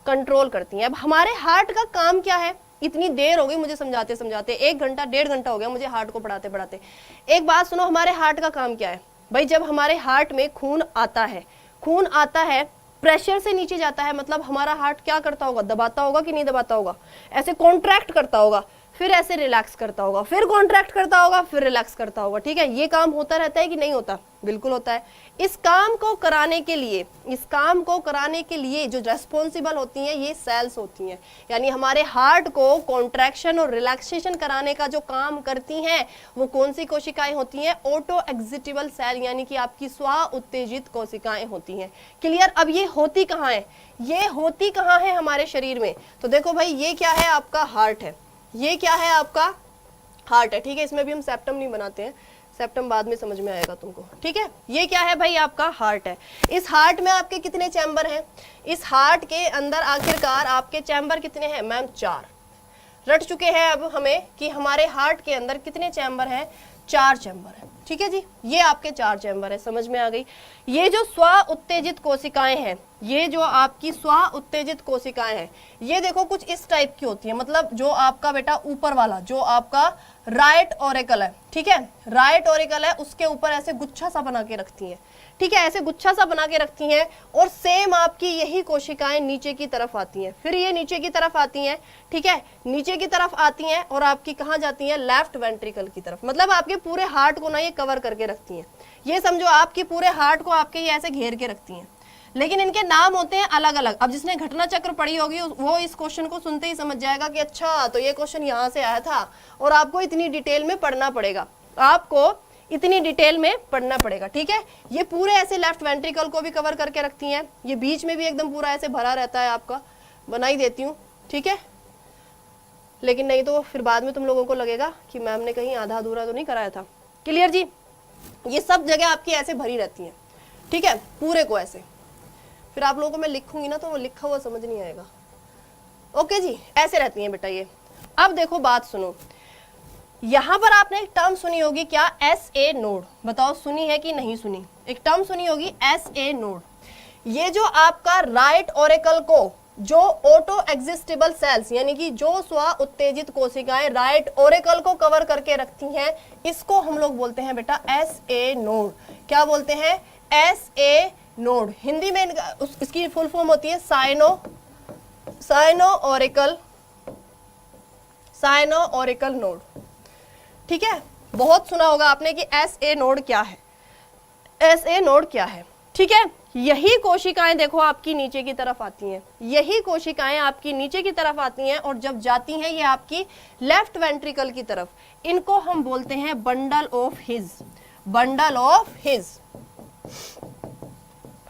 कंट्रोल करती हैं। अब हमारे हार्ट का काम क्या है? इतनी देर हो गई मुझे समझाते समझाते, 1 घंटा 1.5 घंटा हो गया मुझे हार्ट को पढ़ाते पढ़ाते। एक बात सुनो, हमारे हार्ट का काम क्या है भाई? जब हमारे हार्ट में खून आता है, खून आता है, प्रेशर से नीचे जाता है, मतलब हमारा हार्ट क्या करता होगा? दबाता होगा कि नहीं दबाता होगा? ऐसे कॉन्ट्रैक्ट करता होगा, फिर ऐसे रिलैक्स करता होगा, फिर कॉन्ट्रैक्ट करता होगा, फिर रिलैक्स करता होगा, ठीक है। ये काम होता रहता है कि नहीं होता? बिल्कुल होता है। इस काम को कराने के लिए, इस काम को कराने के लिए जो रेस्पॉन्सिबल होती हैं ये सेल्स होती हैं। यानी हमारे हार्ट को कॉन्ट्रैक्शन और रिलैक्सेशन कराने का जो काम करती हैं वो कौन सी कोशिकाएं होती हैं? ऑटो एक्जिटेबल सेल, यानी कि आपकी स्व उत्तेजित कोशिकाएं होती हैं। क्लियर? अब ये होती कहाँ है? ये होती कहाँ है हमारे शरीर में? तो देखो भाई, ये क्या है? आपका हार्ट है। ये क्या है? आपका हार्ट है, ठीक है। इसमें भी हम सेप्टम नहीं बनाते हैं, सेप्टम बाद में समझ में आएगा तुमको, ठीक है। ये क्या है भाई? आपका हार्ट है। इस हार्ट में आपके कितने चैम्बर हैं? इस हार्ट के अंदर आखिरकार आपके चैम्बर कितने हैं मैम? 4। रट चुके हैं अब हमें कि हमारे हार्ट के अंदर कितने चैम्बर हैं? 4 चैम्बर है, ठीक है जी। ये आपके 4 चैम्बर है, समझ में आ गई। ये जो स्व उत्तेजित कोशिकाएं हैं, ये जो आपकी स्व उत्तेजित कोशिकाएं हैं, ये देखो कुछ इस टाइप की होती है। मतलब जो आपका बेटा ऊपर वाला, जो आपका राइट ऑरिकल है, ठीक है, राइट ऑरिकल है, उसके ऊपर ऐसे गुच्छा सा बना के रखती हैं, ठीक है, ऐसे गुच्छा सा बना के रखती हैं। और सेम आपकी यही कोशिकाएं नीचे की तरफ आती हैं, फिर ये नीचे की तरफ आती हैं, ठीक है, नीचे की तरफ आती हैं और आपकी कहाँ जाती हैं? लेफ्ट वेंट्रिकल की तरफ। मतलब आपके पूरे हार्ट को ना ये कवर करके रखती हैं। ये समझो आपकी पूरे हार्ट को आपके ये ऐसे घेर के रखती हैं, लेकिन इनके नाम होते हैं अलग अलग। अब जिसने घटना चक्र पढ़ी होगी वो इस क्वेश्चन को सुनते ही समझ जाएगा कि अच्छा तो ये क्वेश्चन यहाँ से आया था, और आपको इतनी डिटेल में पढ़ना पड़ेगा, आपको इतनी डिटेल में पढ़ना पड़ेगा, ठीक है। ये पूरे ऐसे लेफ्ट वेंट्रिकल को भी कवर करके रखती हैं, ये बीच में भी एकदम पूरा ऐसे भरा रहता है आपका, बना ही देती हूँ, ठीक है। लेकिन नहीं तो फिर बाद में तुम लोगों को लगेगा कि मैम ने कहीं आधा अधूरा तो नहीं कराया था। क्लियर जी? ये सब जगह आपकी ऐसे भरी रहती है, ठीक है, पूरे को ऐसे। फिर आप लोगों को मैं लिखूंगी ना तो वो लिखा हुआ समझ नहीं आएगा। ओके जी, ऐसे रहती हैं बेटा ये। अब देखो बात सुनो, यहां पर आपने एक टर्म सुनी होगी क्या? SA node. बताओ सुनी है कि नहीं सुनी? एक टर्म सुनी होगी SA नोड। ये जो आपका राइट ऑरिकल को, जो ऑटो एग्जिस्टेबल सेल्स यानी कि जो स्व उत्तेजित कोशिकाएं राइट ऑरिकल को कवर करके रखती हैं, इसको हम लोग बोलते हैं बेटा SA नोड। क्या बोलते हैं? SA node. हिंदी में इसकी फुल फॉर्म होती है साइनो ऑरिकल नोड। ठीक है, बहुत सुना होगा आपने कि SA नोड क्या है, SA नोड क्या है। ठीक है, यही कोशिकाएं देखो आपकी नीचे की तरफ आती हैं, यही कोशिकाएं आपकी नीचे की तरफ आती हैं और जब जाती हैं ये आपकी लेफ्ट वेंट्रिकल की तरफ, इनको हम बोलते हैं bundle of his, bundle of his,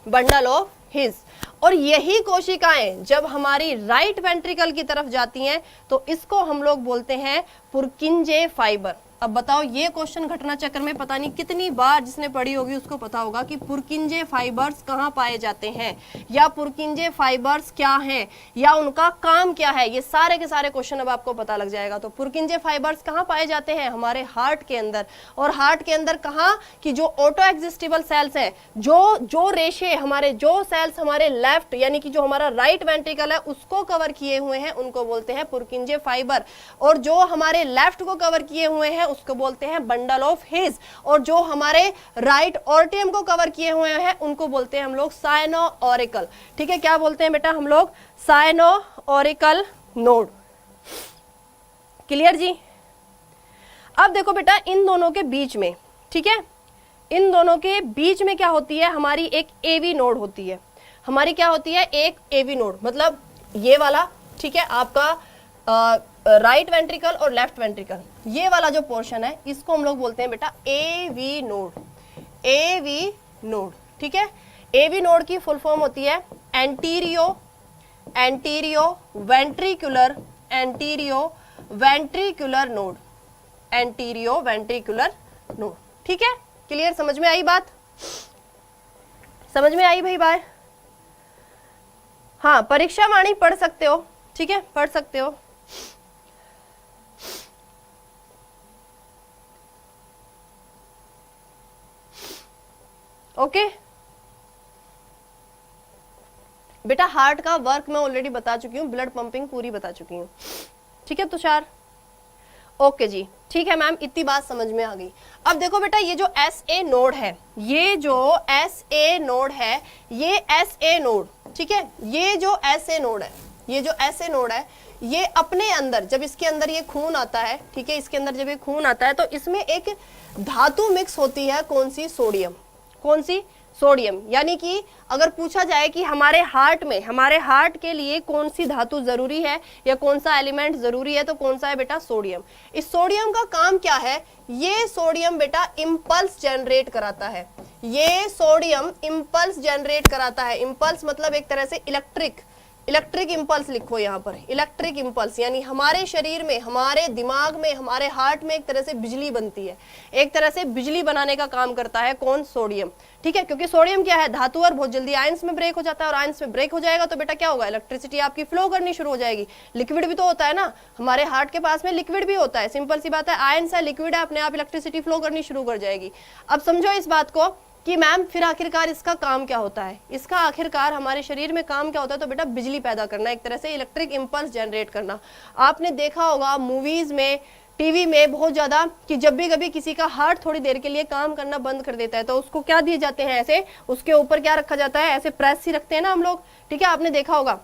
bundle of his. और यही कोशिकाएं जब हमारी राइट वेंट्रिकल की तरफ जाती हैं तो इसको हम लोग बोलते हैं पुरकिंजे फाइबर। अब बताओ, ये क्वेश्चन घटना चक्र में पता नहीं कितनी बार जिसने पढ़ी होगी उसको पता होगा कि पुरकिंजे फाइबर्स कहाँ पाए जाते हैं, या पुरकिंजे फाइबर्स क्या हैं, या उनका काम क्या है। ये सारे के सारे क्वेश्चन अब आपको पता लग जाएगा। तो पुरकिंजे फाइबर्स कहाँ पाए जाते हैं? हमारे हार्ट के अंदर। और हार्ट के अंदर कहाँ? कि जो ऑटो एग्जिस्टेबल सेल्स हैं, जो रेशे हमारे, जो सेल्स हमारे लेफ्ट यानी कि जो हमारा राइट वेंट्रिकल है उसको कवर किए हुए हैं, उनको बोलते हैं पुरकिंजे फाइबर। और जो हमारे लेफ्ट को कवर किए हुए हैं उसको बोलते हैं बंडल ऑफ हिज। और जो हमारे राइट ऑर्टियम को कवर किए हुए हैं उनको बोलते हैं हम लोग साइनो ऑरिकल। ठीक है, क्या बोलते हैं बेटा हम लोग? Sino auricle node. क्लियर जी? अब देखो बेटा, इन दोनों के बीच में, ठीक है, इन दोनों के बीच में क्या होती है? हमारी एक AV नोड होती है। हमारी क्या होती है? एक AV नोड, मतलब ये वाला, ठीक है, आपका राइट वेंट्रिकल और लेफ्ट वेंट्रिकल, ये वाला जो पोर्शन है इसको हम लोग बोलते हैं बेटा AV नोड, AV नोड। ठीक है, AV नोड की फुल फॉर्म होती है एंटीरियो वेंट्रिकुलर नोड, एंटीरियो वेंट्रिकुलर नोड। ठीक है, क्लियर? समझ में आई बात? समझ में आई भाई बाय? हाँ, परीक्षा वाणी पढ़ सकते हो, ठीक है, पढ़ सकते हो। ओके बेटा, हार्ट का वर्क मैं ऑलरेडी बता चुकी हूँ, ब्लड पंपिंग पूरी बता चुकी हूँ। ठीक है तुषार? ओके जी, ठीक है मैम, इतनी बात समझ में आ गई। अब देखो बेटा, ये जो SA नोड है, ये जो SA नोड है, ये SA नोड, ठीक है, ये जो SA नोड है, ये जो SA नोड है, ये अपने अंदर, जब इसके अंदर ये खून आता है, ठीक है, इसके अंदर जब ये खून आता है तो इसमें एक धातु मिक्स होती है। कौन सी? सोडियम। कौन सी? सोडियम। यानी कि अगर पूछा जाए कि हमारे हार्ट में, हमारे हार्ट के लिए कौन सी धातु जरूरी है या कौन सा एलिमेंट जरूरी है, तो कौन सा है बेटा? सोडियम। इस सोडियम का काम क्या है? ये सोडियम बेटा इंपल्स जनरेट कराता है, ये सोडियम इंपल्स जनरेट कराता है। इंपल्स मतलब एक तरह से इलेक्ट्रिक इंपल्स लिखो यहाँ पर, इलेक्ट्रिक इंपल्स, यानी हमारे शरीर में, हमारे दिमाग में, हमारे हार्ट में एक तरह से बिजली बनती है, एक तरह से बिजली बनाने का काम करता है। कौन? सोडियम। ठीक है, क्योंकि सोडियम क्या है? धातु, और बहुत जल्दी आयंस में ब्रेक हो जाता है, और आयंस में ब्रेक हो जाएगा तो बेटा क्या होगा? इलेक्ट्रिसिटी आपकी फ्लो करनी शुरू हो जाएगी। लिक्विड भी तो होता है ना, हमारे हार्ट के पास में लिक्विड भी होता है, सिंपल सी बात है, आयंस है, लिक्विड है, अपने आप इलेक्ट्रिसिटी फ्लो करनी शुरू कर जाएगी। अब समझो इस बात को कि मैम फिर आखिरकार इसका काम क्या होता है? इसका आखिरकार हमारे शरीर में काम क्या होता है? तो बेटा बिजली पैदा करना, एक तरह से इलेक्ट्रिक इंपल्स जनरेट करना। आपने देखा होगा मूवीज में, टीवी में बहुत ज्यादा कि जब भी कभी किसी का हार्ट थोड़ी देर के लिए काम करना बंद कर देता है तो उसको क्या दिए जाते हैं? ऐसे उसके ऊपर क्या रखा जाता है? ऐसे प्रेस ही रखते हैं ना हम लोग, ठीक है, आपने देखा होगा।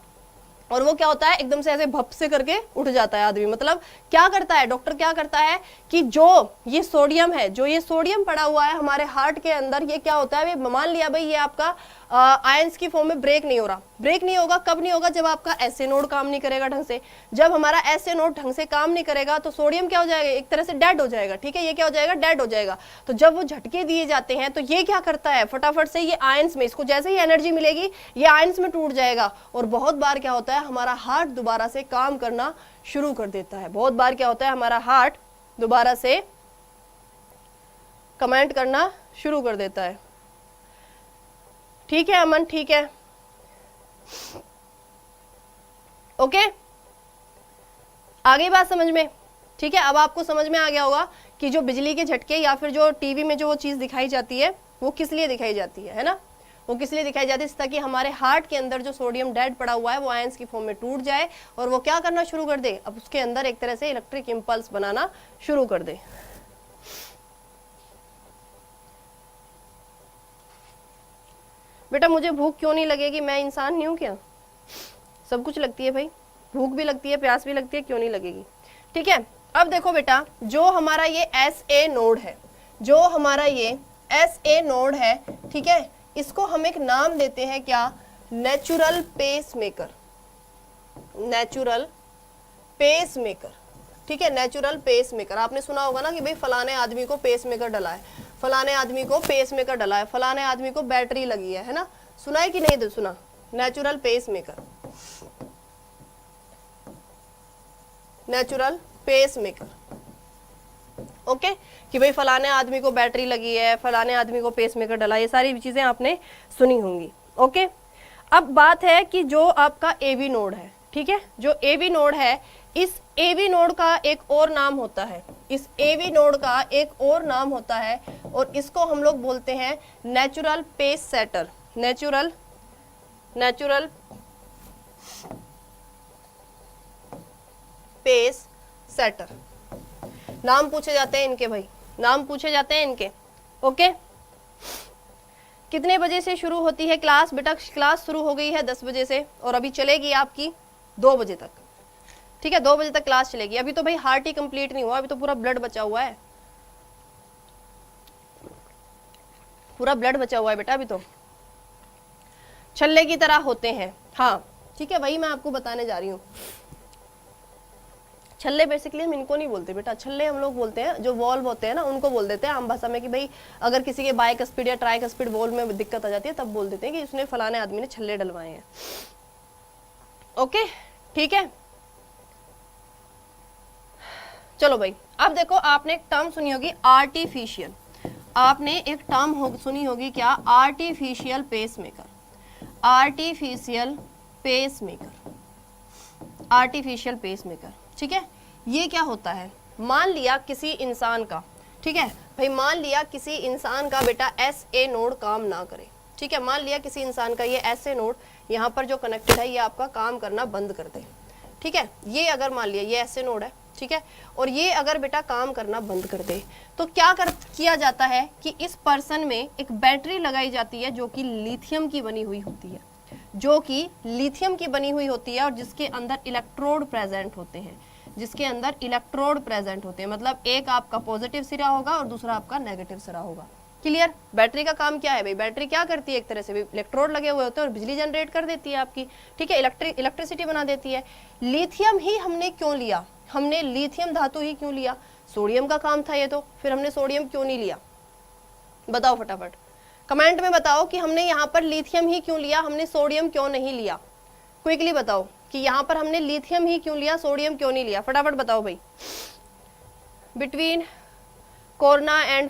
और वो क्या होता है? एकदम से ऐसे भप से करके उठ जाता है आदमी। मतलब क्या करता है डॉक्टर? क्या करता है कि जो ये सोडियम है, जो ये सोडियम पड़ा हुआ है हमारे हार्ट के अंदर, ये क्या होता है? मान लिया भाई ये आपका आयंस की फॉर्म में ब्रेक नहीं हो रहा। ब्रेक नहीं होगा, कब नहीं होगा? जब आपका SA नोड काम नहीं करेगा ढंग से। जब हमारा SA नोड ढंग से काम नहीं करेगा तो सोडियम क्या हो जाएगा? एक तरह से डेड हो जाएगा। ठीक है, ये क्या हो जाएगा? डेड हो जाएगा। तो जब वो झटके दिए जाते हैं तो ये क्या करता है? फटाफट से ये आयंस में, इसको जैसे ही एनर्जी मिलेगी ये आयंस में टूट जाएगा। और बहुत बार क्या होता है? हमारा हार्ट दोबारा से काम करना शुरू कर देता है। बहुत बार क्या होता है? हमारा हार्ट दोबारा से कमेंट करना शुरू कर देता है। ठीक है अमन? ठीक है, ओके, आ गई बात समझ में? ठीक है, अब आपको समझ में आ गया होगा कि जो बिजली के झटके या फिर जो टीवी में जो वो चीज दिखाई जाती है वो किस लिए दिखाई जाती है ना? वो किस लिए दिखाई जाती है, ताकि हमारे हार्ट के अंदर जो सोडियम डेड पड़ा हुआ है वो आयंस की फॉर्म में टूट जाए और वो क्या करना शुरू कर दे, अब उसके अंदर एक तरह से इलेक्ट्रिक इंपल्स बनाना शुरू कर दे। बेटा मुझे भूख क्यों नहीं लगेगी, मैं इंसान नहीं हूं क्या, सब कुछ लगती है भाई, भूख भी लगती है, प्यास भी लगती है, क्यों नहीं लगेगी। ठीक है, अब देखो बेटा, जो हमारा ये SA नोड है, जो हमारा ये SA नोड है, ठीक है, इसको हम एक नाम देते हैं क्या, natural pacemaker, natural pacemaker. ठीक है, नेचुरल पेस मेकर, आपने सुना होगा ना कि भाई फलाने आदमी को पेस मेकर डला है, फलाने आदमी को पेस मेकर डला है, फलाने आदमी को बैटरी लगी है ना, सुना है कि नहीं सुना, natural pacemaker, natural pacemaker. Okay, कि भाई फलाने आदमी को बैटरी लगी है, फलाने आदमी को पेस मेकर डला, ये सारी चीजें आपने सुनी होंगी। ओके, अब बात है कि जो आपका AB नोड है, ठीक है, जो AB नोड है, इस AB नोड का एक और नाम होता है, इस AB नोड का एक और नाम होता है और इसको हम लोग बोलते हैं natural pacesetter, natural pacesetter. नाम पूछे जाते हैं इनके भाई, नाम पूछे जाते हैं इनके। ओके, कितने बजे से शुरू होती है क्लास, बेटा क्लास शुरू हो गई है 10 बजे से और अभी चलेगी आपकी 2 बजे तक। ठीक है, 2 बजे तक क्लास चलेगी। अभी तो भाई हार्ट ही कंप्लीट नहीं हुआ, अभी तो पूरा ब्लड बचा हुआ है, पूरा ब्लड बचा हुआ है बेटा, अभी तो छल्ले की तरह होते हैं। हाँ ठीक है, वही मैं आपको बताने जा रही हूँ। छल्ले बेसिकली हम इनको नहीं बोलते बेटा, छल्ले हम लोग बोलते हैं जो वॉल्व होते हैं ना, उनको बोल देते हैं आम भाषा में कि भाई अगर किसी के बाइकस्पिड या ट्राइकस्पिड वॉल्व में दिक्कत आ जाती है तब बोल देते हैं कि उसने फलाने आदमी ने छल्ले डलवाए हैं। ओके ठीक है, चलो भाई, अब देखो आपने एक टर्म सुनी होगी आर्टिफिशियल, आपने एक टर्म सुनी होगी क्या, artificial pacemaker, artificial pacemaker, artificial pacemaker. ठीक है, ये क्या होता है, मान लिया किसी इंसान का, ठीक है भाई, मान लिया किसी इंसान का बेटा SA नोड काम ना करे। ठीक है, मान लिया किसी इंसान का ये SA नोड यहाँ पर जो कनेक्टेड है ये आपका काम करना बंद कर दे। ठीक है, ये अगर मान लिया ये SA नोड है, ठीक है, और ये अगर बेटा काम करना बंद कर दे तो क्या किया जाता है कि इस पर्सन में एक बैटरी लगाई जाती है जो कि लिथियम की बनी हुई होती है, जो कि लिथियम की बनी हुई होती है और जिसके अंदर इलेक्ट्रोड प्रेजेंट होते हैं, जिसके अंदर इलेक्ट्रोड प्रेजेंट होते हैं, मतलब एक आपका पॉजिटिव सिरा होगा और दूसरा आपका नेगेटिव सिरा होगा। क्लियर, बैटरी का काम क्या है भाई, बैटरी क्या करती है, एक तरह से इलेक्ट्रोड लगे हुए होते हैं और बिजली जनरेट कर देती है आपकी। ठीक है, इलेक्ट्रिसिटी बना देती है। लिथियम ही हमने क्यों लिया, हमने लिथियम धातु ही क्यों लिया, सोडियम का काम था ये तो, फिर हमने सोडियम क्यों नहीं लिया, बताओ फटाफट कमेंट में बताओ कि हमने यहाँ पर लिथियम ही क्यों लिया, हमने सोडियम क्यों नहीं लिया, क्विकली बताओ कि यहाँ पर हमने लिथियम ही क्यों लिया, सोडियम क्यों नहीं लिया, फटाफट बताओ भाई। बिटवीन कोरोना एंड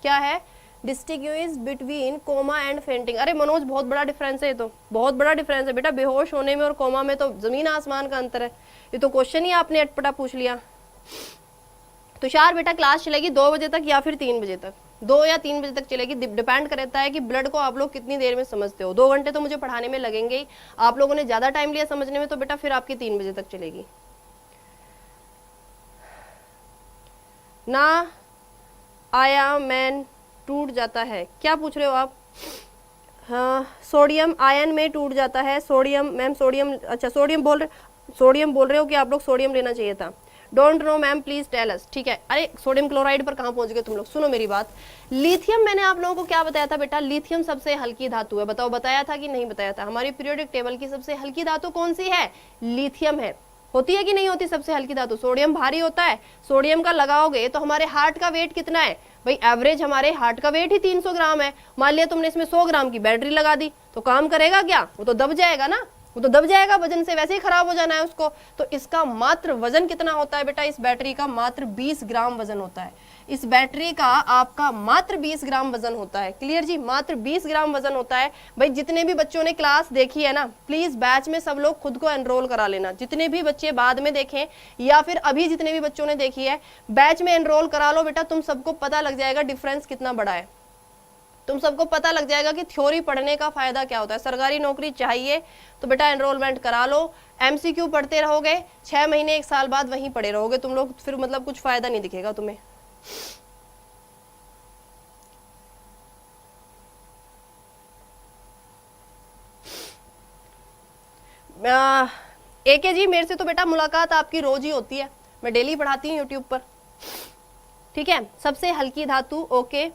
क्या है, distinguish between coma and fainting. अरे मनोज बहुत बड़ा डिफरेंस है, ये तो बहुत बड़ा डिफरेंस है बेटा, बेहोश होने में और कोमा में तो जमीन आसमान का अंतर है। ये तो क्वेश्चन ही आपने अटपटा पूछ लिया। तुषार बेटा क्लास चलेगी 2 बजे तक या फिर 3 बजे तक, 2 या 3 बजे तक चलेगी, डिपेंड करता है कि ब्लड को आप लोग कितनी देर में समझते हो। 2 घंटे तो मुझे पढ़ाने में लगेंगे ही, आप लोगों ने ज्यादा टाइम लिया समझने में तो बेटा फिर आपकी 3 बजे तक चलेगी ना। आया मैन टूट जाता है, क्या पूछ रहे हो आप? हाँ, सोडियम आयन में टूट जाता है, सोडियम मैम, सोडियम, अच्छा सोडियम बोल रहे हो कि आप लोग सोडियम लेना चाहिए था। Don't know ma'am please tell us. ठीक है, अरे सोडियम क्लोराइड पर कहाँ पहुंच गए तुम लोग, सुनो मेरी बात। लिथियम मैंने आप लोगों को क्या बताया था बेटा, लिथियम सबसे हल्की धातु है, बताओ बताया था कि नहीं बताया था? हमारी पीरियोडिक टेबल की सबसे हल्की धातु कौन सी है, लिथियम है। होती है कि नहीं होती सबसे हल्की धातु? सोडियम भारी होता है, सोडियम का लगाओगे तो हमारे हार्ट का वेट कितना है भाई, एवरेज हमारे हार्ट का वेट ही 300 ग्राम है। मान लिया तुमने इसमें 100 ग्राम की बैटरी लगा दी तो काम करेगा क्या, वो तो दब जाएगा ना, वो तो दब जाएगा, वजन से वैसे ही खराब हो जाना है उसको। तो इसका मात्र वजन कितना होता है बेटा, इस बैटरी का मात्र 20 ग्राम वजन होता है, इस बैटरी का आपका मात्र 20 ग्राम वजन होता है। क्लियर जी, मात्र 20 ग्राम वजन होता है। भाई जितने भी बच्चों ने क्लास देखी है ना, प्लीज बैच में सब लोग खुद को एनरोल करा लेना, जितने भी बच्चे बाद में देखें या फिर अभी जितने भी बच्चों ने देखी है बैच में एनरोल करा लो बेटा, तुम सबको पता लग जाएगा डिफरेंस कितना बड़ा है। तुम सबको पता लग जाएगा कि थ्योरी पढ़ने का फायदा क्या होता है। सरकारी नौकरी चाहिए तो बेटा एनरोलमेंट करा लो, एमसीक्यू पढ़ते रहोगे 6 महीने 1 साल बाद वहीं पढ़े रहोगे तुम लोग, फिर मतलब कुछ फायदा नहीं दिखेगा तुम्हें। एके जी, मेरे से तो बेटा मुलाकात आपकी रोज ही होती है, मैं डेली पढ़ाती हूँ यूट्यूब पर, ठीक है। सबसे हल्की धातु, ओके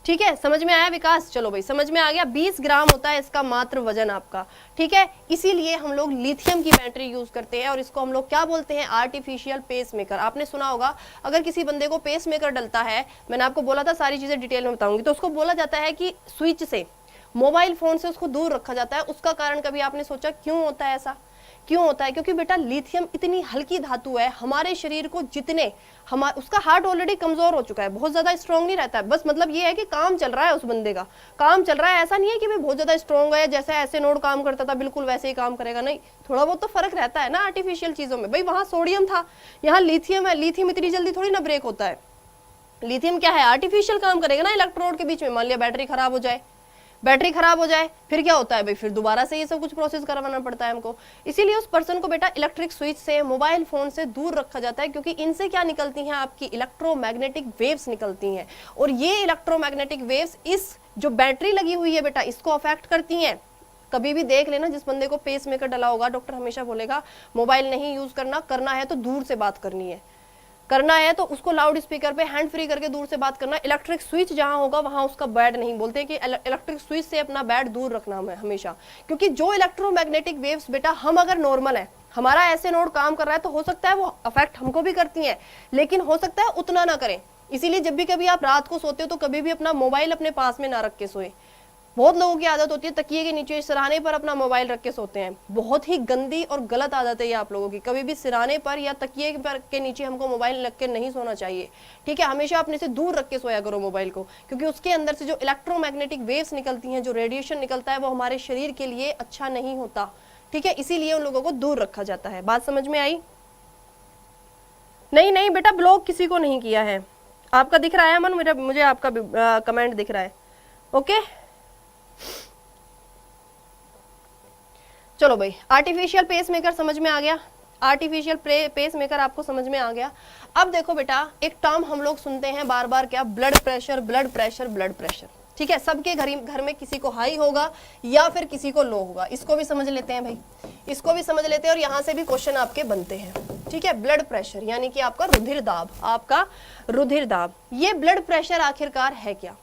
ठीक है, समझ में आया विकास? चलो भाई समझ में आ गया। 20 ग्राम होता है इसका मात्र वजन आपका, ठीक है। इसीलिए हम लोग लिथियम की बैटरी यूज करते हैं और इसको हम लोग क्या बोलते हैं? Artificial pacemaker. आपने सुना होगा अगर किसी बंदे को पेस मेकर डलता है, मैंने आपको बोला था सारी चीजें डिटेल में बताऊंगी, तो उसको बोला जाता है कि स्विच से, मोबाइल फोन से उसको दूर रखा जाता है। उसका कारण कभी आपने सोचा क्यों होता है ऐसा? क्यों होता है? क्योंकि बेटा लिथियम इतनी हल्की धातु है, हमारे शरीर को जितने उसका हार्ट ऑलरेडी कमजोर हो चुका है, बहुत ज्यादा स्ट्रॉन्ग नहीं रहता है। बस मतलब ये है कि काम चल रहा है, उस बंदे का काम चल रहा है। ऐसा नहीं है कि भाई बहुत ज्यादा स्ट्रॉन्ग है, जैसे ऐसे नोड काम करता था बिल्कुल वैसे ही काम करेगा, नहीं, थोड़ा बहुत तो फर्क रहता है ना आर्टिफिशियल चीजों में। भाई वहां सोडियम था, यहाँ लिथियम है, लिथियम इतनी जल्दी थोड़ी ना ब्रेक होता है। लिथियम क्या है? आर्टिफिशियल काम करेगा ना इलेक्ट्रोड के बीच में। मान लिया बैटरी खराब हो जाए, बैटरी खराब हो जाए, फिर क्या होता है भाई? फिर दोबारा से ये सब कुछ प्रोसेस करवाना पड़ता है हमको। इसीलिए उस पर्सन को बेटा इलेक्ट्रिक स्विच से, मोबाइल फोन से दूर रखा जाता है, क्योंकि इनसे क्या निकलती हैं? आपकी इलेक्ट्रोमैग्नेटिक वेव्स निकलती हैं, और ये इलेक्ट्रोमैग्नेटिक वेव्स इस जो बैटरी लगी हुई है बेटा इसको अफेक्ट करती हैं। कभी भी देख लेना, जिस बंदे को पेस मेकर डला होगा, डॉक्टर हमेशा बोलेगा मोबाइल नहीं यूज करना, करना है तो दूर से बात करनी है, करना है तो उसको लाउड स्पीकर पे हैंड फ्री करके दूर से बात करना। इलेक्ट्रिक स्विच जहां होगा वहां उसका बैड नहीं, बोलते हैं कि इलेक्ट्रिक स्विच से अपना बैड दूर रखना है हमेशा, क्योंकि जो इलेक्ट्रोमैग्नेटिक वेव्स बेटा, हम अगर नॉर्मल है, हमारा ऐसे नोड काम कर रहा है, तो हो सकता है वो अफेक्ट हमको भी करती है, लेकिन हो सकता है उतना ना करें। इसीलिए जब भी कभी आप रात को सोते हो तो कभी भी अपना मोबाइल अपने पास में ना रख के सोए। बहुत लोगों की आदत होती है तकिए के नीचे सिराने पर अपना मोबाइल रख के सोते हैं, बहुत ही गंदी और गलत आदत है ये आप लोगों की। कभी भी सिराने पर या तकिए पर के नीचे हमको मोबाइल रख के नहीं सोना चाहिए, ठीक है। हमेशा अपने से दूर रख के सोया करो मोबाइल को, क्योंकि उसके अंदर से जो इलेक्ट्रोमैग्नेटिक वेव्स निकलती हैं, जो रेडिएशन निकलता है, वो हमारे शरीर के लिए अच्छा नहीं होता, ठीक है। इसीलिए उन लोगों को दूर रखा जाता है। बात समझ में आई? नहीं नहीं बेटा, ब्लॉक किसी को नहीं किया है। आपका दिख रहा है अमन? मुझे आपका कमेंट दिख रहा है, ओके। चलो भाई, आर्टिफिशियल पेस मेकर समझ में आ गया, आर्टिफिशियल पेस मेकर आपको समझ में आ गया। अब देखो बेटा, एक टर्म हम लोग सुनते हैं बार बार, क्या? Blood pressure, blood pressure, blood pressure, ठीक है। सबके घर में किसी को हाई होगा या फिर किसी को लो होगा। इसको भी समझ लेते हैं भाई, इसको भी समझ लेते हैं, और यहाँ से भी क्वेश्चन आपके बनते हैं, ठीक है। ब्लड प्रेशर यानी कि आपका रुधिर दाब, आपका रुधिर दाब। ये ब्लड प्रेशर आखिरकार है क्या?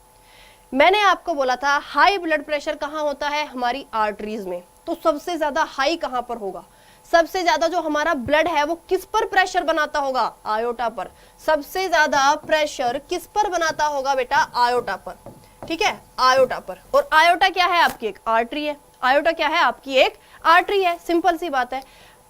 मैंने आपको बोला था हाई ब्लड प्रेशर कहाँ होता है? हमारी आर्टरीज में। तो सबसे ज्यादा हाई कहां पर होगा? सबसे ज्यादा जो हमारा ब्लड है वो किस पर प्रेशर बनाता होगा? आयोटा पर। सबसे ज्यादा प्रेशर किस पर बनाता होगा बेटा? आयोटा पर, ठीक है, आयोटा पर। और आयोटा क्या है? आपकी एक आर्टरी है। आयोटा क्या है? आपकी एक आर्टरी है। सिंपल सी बात है।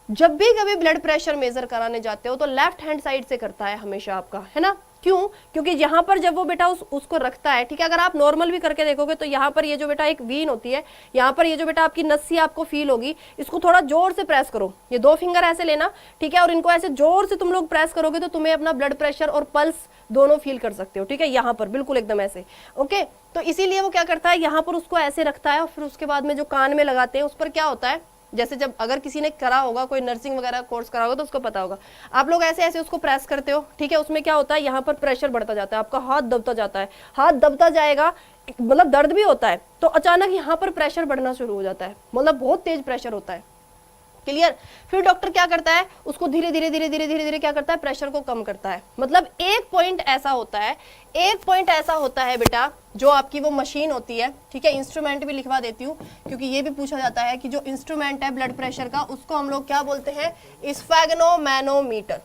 जब भी कभी ब्लड प्रेशर मेजर कराने जाते हो तो लेफ्ट हैंड साइड से करता है हमेशा आपका, है ना? क्यों? क्योंकि यहाँ पर जब वो बेटा उसको रखता है, ठीक है। अगर आप नॉर्मल भी करके देखोगे तो यहाँ पर ये जो बेटा एक वीन होती है, यहाँ पर ये जो बेटा आपकी नस्सी आपको फील होगी, इसको थोड़ा जोर से प्रेस करो। ये 2 फिंगर ऐसे लेना, ठीक है, और इनको ऐसे जोर से तुम लोग प्रेस करोगे तो तुम्हें अपना ब्लड प्रेशर और पल्स दोनों फील कर सकते हो, ठीक है। यहाँ पर बिल्कुल एकदम ऐसे, ओके। तो इसीलिए वो क्या करता है, यहाँ पर उसको ऐसे रखता है, और फिर उसके बाद में जो कान में लगाते हैं उस पर क्या होता है, जैसे जब अगर किसी ने करा होगा, कोई नर्सिंग वगैरह कोर्स करा होगा तो उसको पता होगा। आप लोग ऐसे ऐसे उसको प्रेस करते हो, ठीक है। उसमें क्या होता है, यहाँ पर प्रेशर बढ़ता जाता है, आपका हाथ दबता जाता है, हाथ दबता जाएगा, मतलब दर्द भी होता है, तो अचानक यहाँ पर प्रेशर बढ़ना शुरू हो जाता है, मतलब बहुत तेज प्रेशर होता है। क्लियर? फिर डॉक्टर क्या करता है, उसको धीरे धीरे धीरे धीरे धीरे धीरे क्या करता है, प्रेशर को कम करता है। मतलब एक पॉइंट ऐसा होता है, एक पॉइंट ऐसा होता है बेटा, जो आपकी वो मशीन होती है, ठीक है। इंस्ट्रूमेंट भी लिखवा देती हूँ, क्योंकि ये भी पूछा जाता है कि जो इंस्ट्रूमेंट है ब्लड प्रेशर का, उसको हम लोग क्या बोलते हैं, स्फेग्नोमैनोमीटर।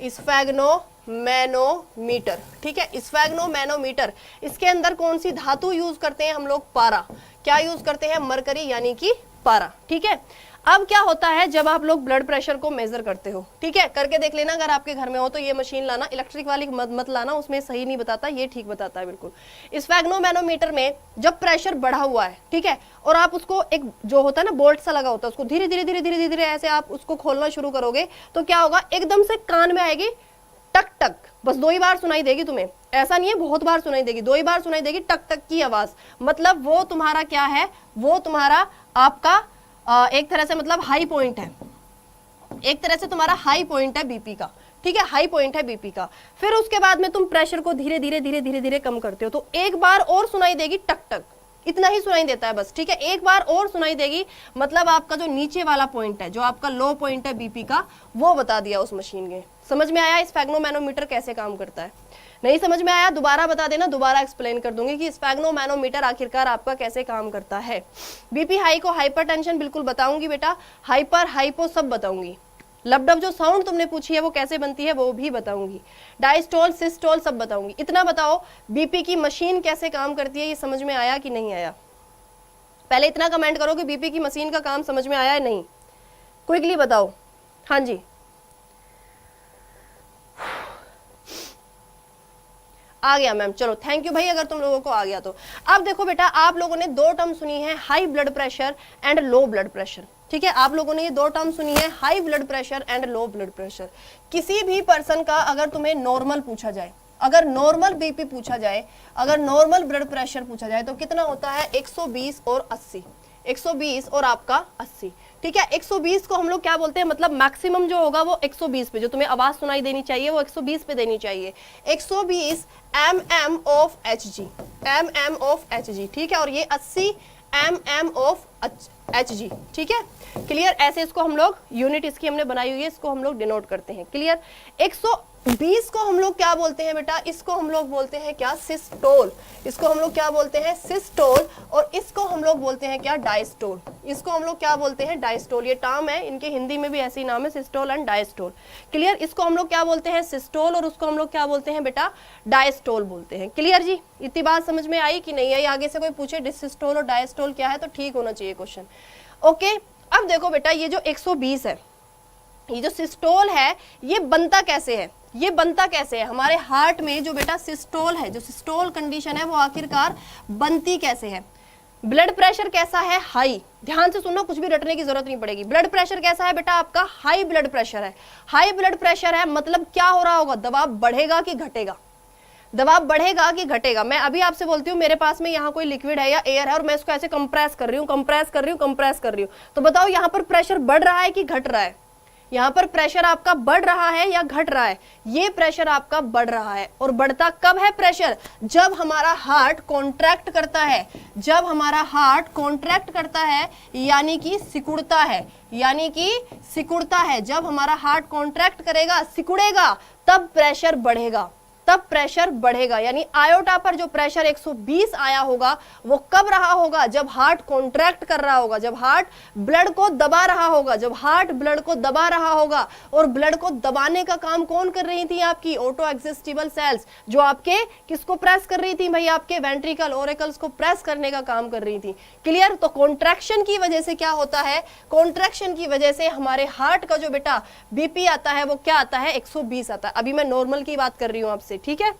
स्फेग्नोमैनोमीटर, ठीक है, स्फेग्नोमैनोमीटर। इसके अंदर कौन सी धातु यूज करते हैं हम लोग? पारा। क्या यूज करते हैं? मरकरी यानी कि पारा, ठीक है। अब क्या होता है जब आप लोग ब्लड प्रेशर को मेजर करते हो, ठीक है, करके देख लेना अगर आपके घर में हो तो। ये मशीन लाना, इलेक्ट्रिक वाली मत लाना, उसमें सही नहीं बताता, ये ठीक बताता है बिल्कुल। स्फेग्नोमैनोमीटर में जब प्रेशर बढ़ा हुआ है, ठीक है, और आप उसको एक जो होता है ना बोल्ट सा लगा होता है, उसको धीरे धीरे धीरे धीरे धीरे ऐसे आप उसको खोलना शुरू करोगे तो क्या होगा, एकदम से कान में आएगी टक टक, बस 2 ही बार सुनाई देगी तुम्हें, ऐसा नहीं है बहुत बार सुनाई देगी, 2 ही बार सुनाई देगी टक टक की आवाज, मतलब वो तुम्हारा क्या है, वो तुम्हारा आपका एक तरह से मतलब हाई पॉइंट है, एक तरह से तुम्हारा हाई पॉइंट है बीपी का, ठीक है, हाई पॉइंट है बीपी का। फिर उसके बाद में तुम प्रेशर को धीरे धीरे धीरे धीरे धीरे कम करते हो, तो एक बार और सुनाई देगी टक टक, इतना ही सुनाई देता है बस, ठीक है, एक बार और सुनाई देगी, मतलब आपका जो नीचे वाला पॉइंट है, जो आपका लो पॉइंट है बीपी का, वो बता दिया उस मशीन ने। समझ में आया स्फेग्नोमैनोमीटर कैसे काम करता है? नहीं समझ में आया दोबारा बता देना, दोबारा एक्सप्लेन कर दूंगी कि स्फेग्नोमैनोमीटर आखिरकार आपका कैसे काम करता है। बीपी हाई को हाइपरटेंशन बिल्कुल बताऊंगी बेटा, हाइपर हाइपो सब बताऊंगी, लबडब जो साउंड तुमने पूछी है वो कैसे बनती है वो भी बताऊंगी, डायस्टोल सिस्टोल सब बताऊंगी। इतना बताओ बीपी की मशीन कैसे काम करती है, ये समझ में आया कि नहीं आया? पहले इतना कमेंट करो कि बीपी की मशीन का काम समझ में आया है नहीं, क्विकली बताओ। हाँ जी, आ गया मैम, चलो थैंक यू भाई अगर तुम लोगों को आ गया तो। अब देखो बेटा, आप लोगों ने 2 टर्म सुनी है, high blood pressure and low blood pressure, ठीक है, आप लोगों ने ये 2 टर्म सुनी है, high blood pressure and low blood pressure. किसी भी पर्सन का अगर तुम्हें नॉर्मल पूछा जाए, अगर नॉर्मल बीपी पूछा जाए, अगर नॉर्मल ब्लड प्रेशर पूछा जाए तो कितना होता है? 120 और 80, 120 और आपका 80, ठीक है। 120 को हम लोग क्या बोलते हैं, मतलब मैक्सिमम जो होगा वो 120 पे, जो तुम्हें आवाज सुनाई देनी चाहिए वो 120 पे देनी चाहिए, 120 mm of Hg, mm of Hg, ठीक है, और ये 80 mm ऑफ Hg, ठीक है, क्लियर। ऐसे इसको हम लोग यूनिट इसकी हमने बनाई हुई है, इसको हम लोग डिनोट करते हैं, क्लियर। 120 को हम लोग क्या बोलते हैं बेटा? इसको हम लोग बोलते हैं क्या? सिस्टोल। इसको हम लोग क्या बोलते हैं? सिस्टोल। और इसको हम लोग बोलते हैं क्या? डायस्टोल। इसको हम लोग क्या बोलते हैं? डायस्टोल। ये टर्म है, इनके हिंदी में भी ऐसे ही नाम है, सिस्टोल एंड डायस्टोल, क्लियर। इसको हम लोग क्या बोलते हैं? सिस्टोल, और उसको हम लोग क्या बोलते हैं बेटा? डायस्टोल बोलते हैं, क्लियर जी। इतनी बात समझ में आई कि नहीं आई? आगे से कोई पूछे डिसिस्टोल और डायस्टोल क्या है तो ठीक होना चाहिए क्वेश्चन, ओके। अब देखो बेटा, ये जो 120 है, ये जो सिस्टोल है, ये बनता कैसे है? ये बनता कैसे है? हमारे हार्ट में जो बेटा सिस्टोल है, जो सिस्टोल कंडीशन है, वो आखिरकार बनती कैसे है? ब्लड प्रेशर कैसा है? हाई। ध्यान से सुनना, कुछ भी रटने की जरूरत नहीं पड़ेगी। ब्लड प्रेशर कैसा है बेटा? आपका हाई ब्लड प्रेशर है। हाई ब्लड प्रेशर है मतलब क्या हो रहा होगा? दबाव बढ़ेगा कि घटेगा? दबाव बढ़ेगा कि घटेगा? मैं अभी आपसे बोलती हूँ मेरे पास में यहाँ कोई लिक्विड है या एयर है और मैं इसको ऐसे कंप्रेस कर रही हूँ, कंप्रेस कर रही हूँ, कंप्रेस कर रही हूँ, तो बताओ यहाँ पर प्रेशर बढ़ रहा है कि घट रहा है? यहाँ पर प्रेशर आपका बढ़ रहा है या घट रहा है? ये प्रेशर आपका बढ़ रहा है। और बढ़ता कब है प्रेशर? जब हमारा हार्ट कॉन्ट्रैक्ट करता है। जब हमारा हार्ट कॉन्ट्रैक्ट करता है यानी कि सिकुड़ता है, यानी कि सिकुड़ता है। जब हमारा हार्ट कॉन्ट्रैक्ट करेगा, सिकुड़ेगा, तब प्रेशर बढ़ेगा, तब प्रेशर बढ़ेगा। यानी आयोटा पर जो प्रेशर 120 आया होगा वो कब रहा होगा? जब हार्ट कॉन्ट्रैक्ट कर रहा होगा, जब हार्ट ब्लड को दबा रहा होगा, जब हार्ट ब्लड को दबा रहा होगा। और ब्लड को दबाने का काम कौन कर रही थी? आपकी ऑटो एग्जिस्टिबल सेल्स, जो आपके किसको प्रेस कर रही थी भाई? आपके वेंट्रिकल ओरिकल्स को प्रेस करने का काम कर रही थी, क्लियर। तो कॉन्ट्रैक्शन की वजह से क्या होता है? कॉन्ट्रैक्शन की वजह से हमारे हार्ट का जो बेटा बीपी आता है वो क्या आता है? 120 आता है। अभी मैं नॉर्मल की बात कर रही हूं आपसे, ठीक है।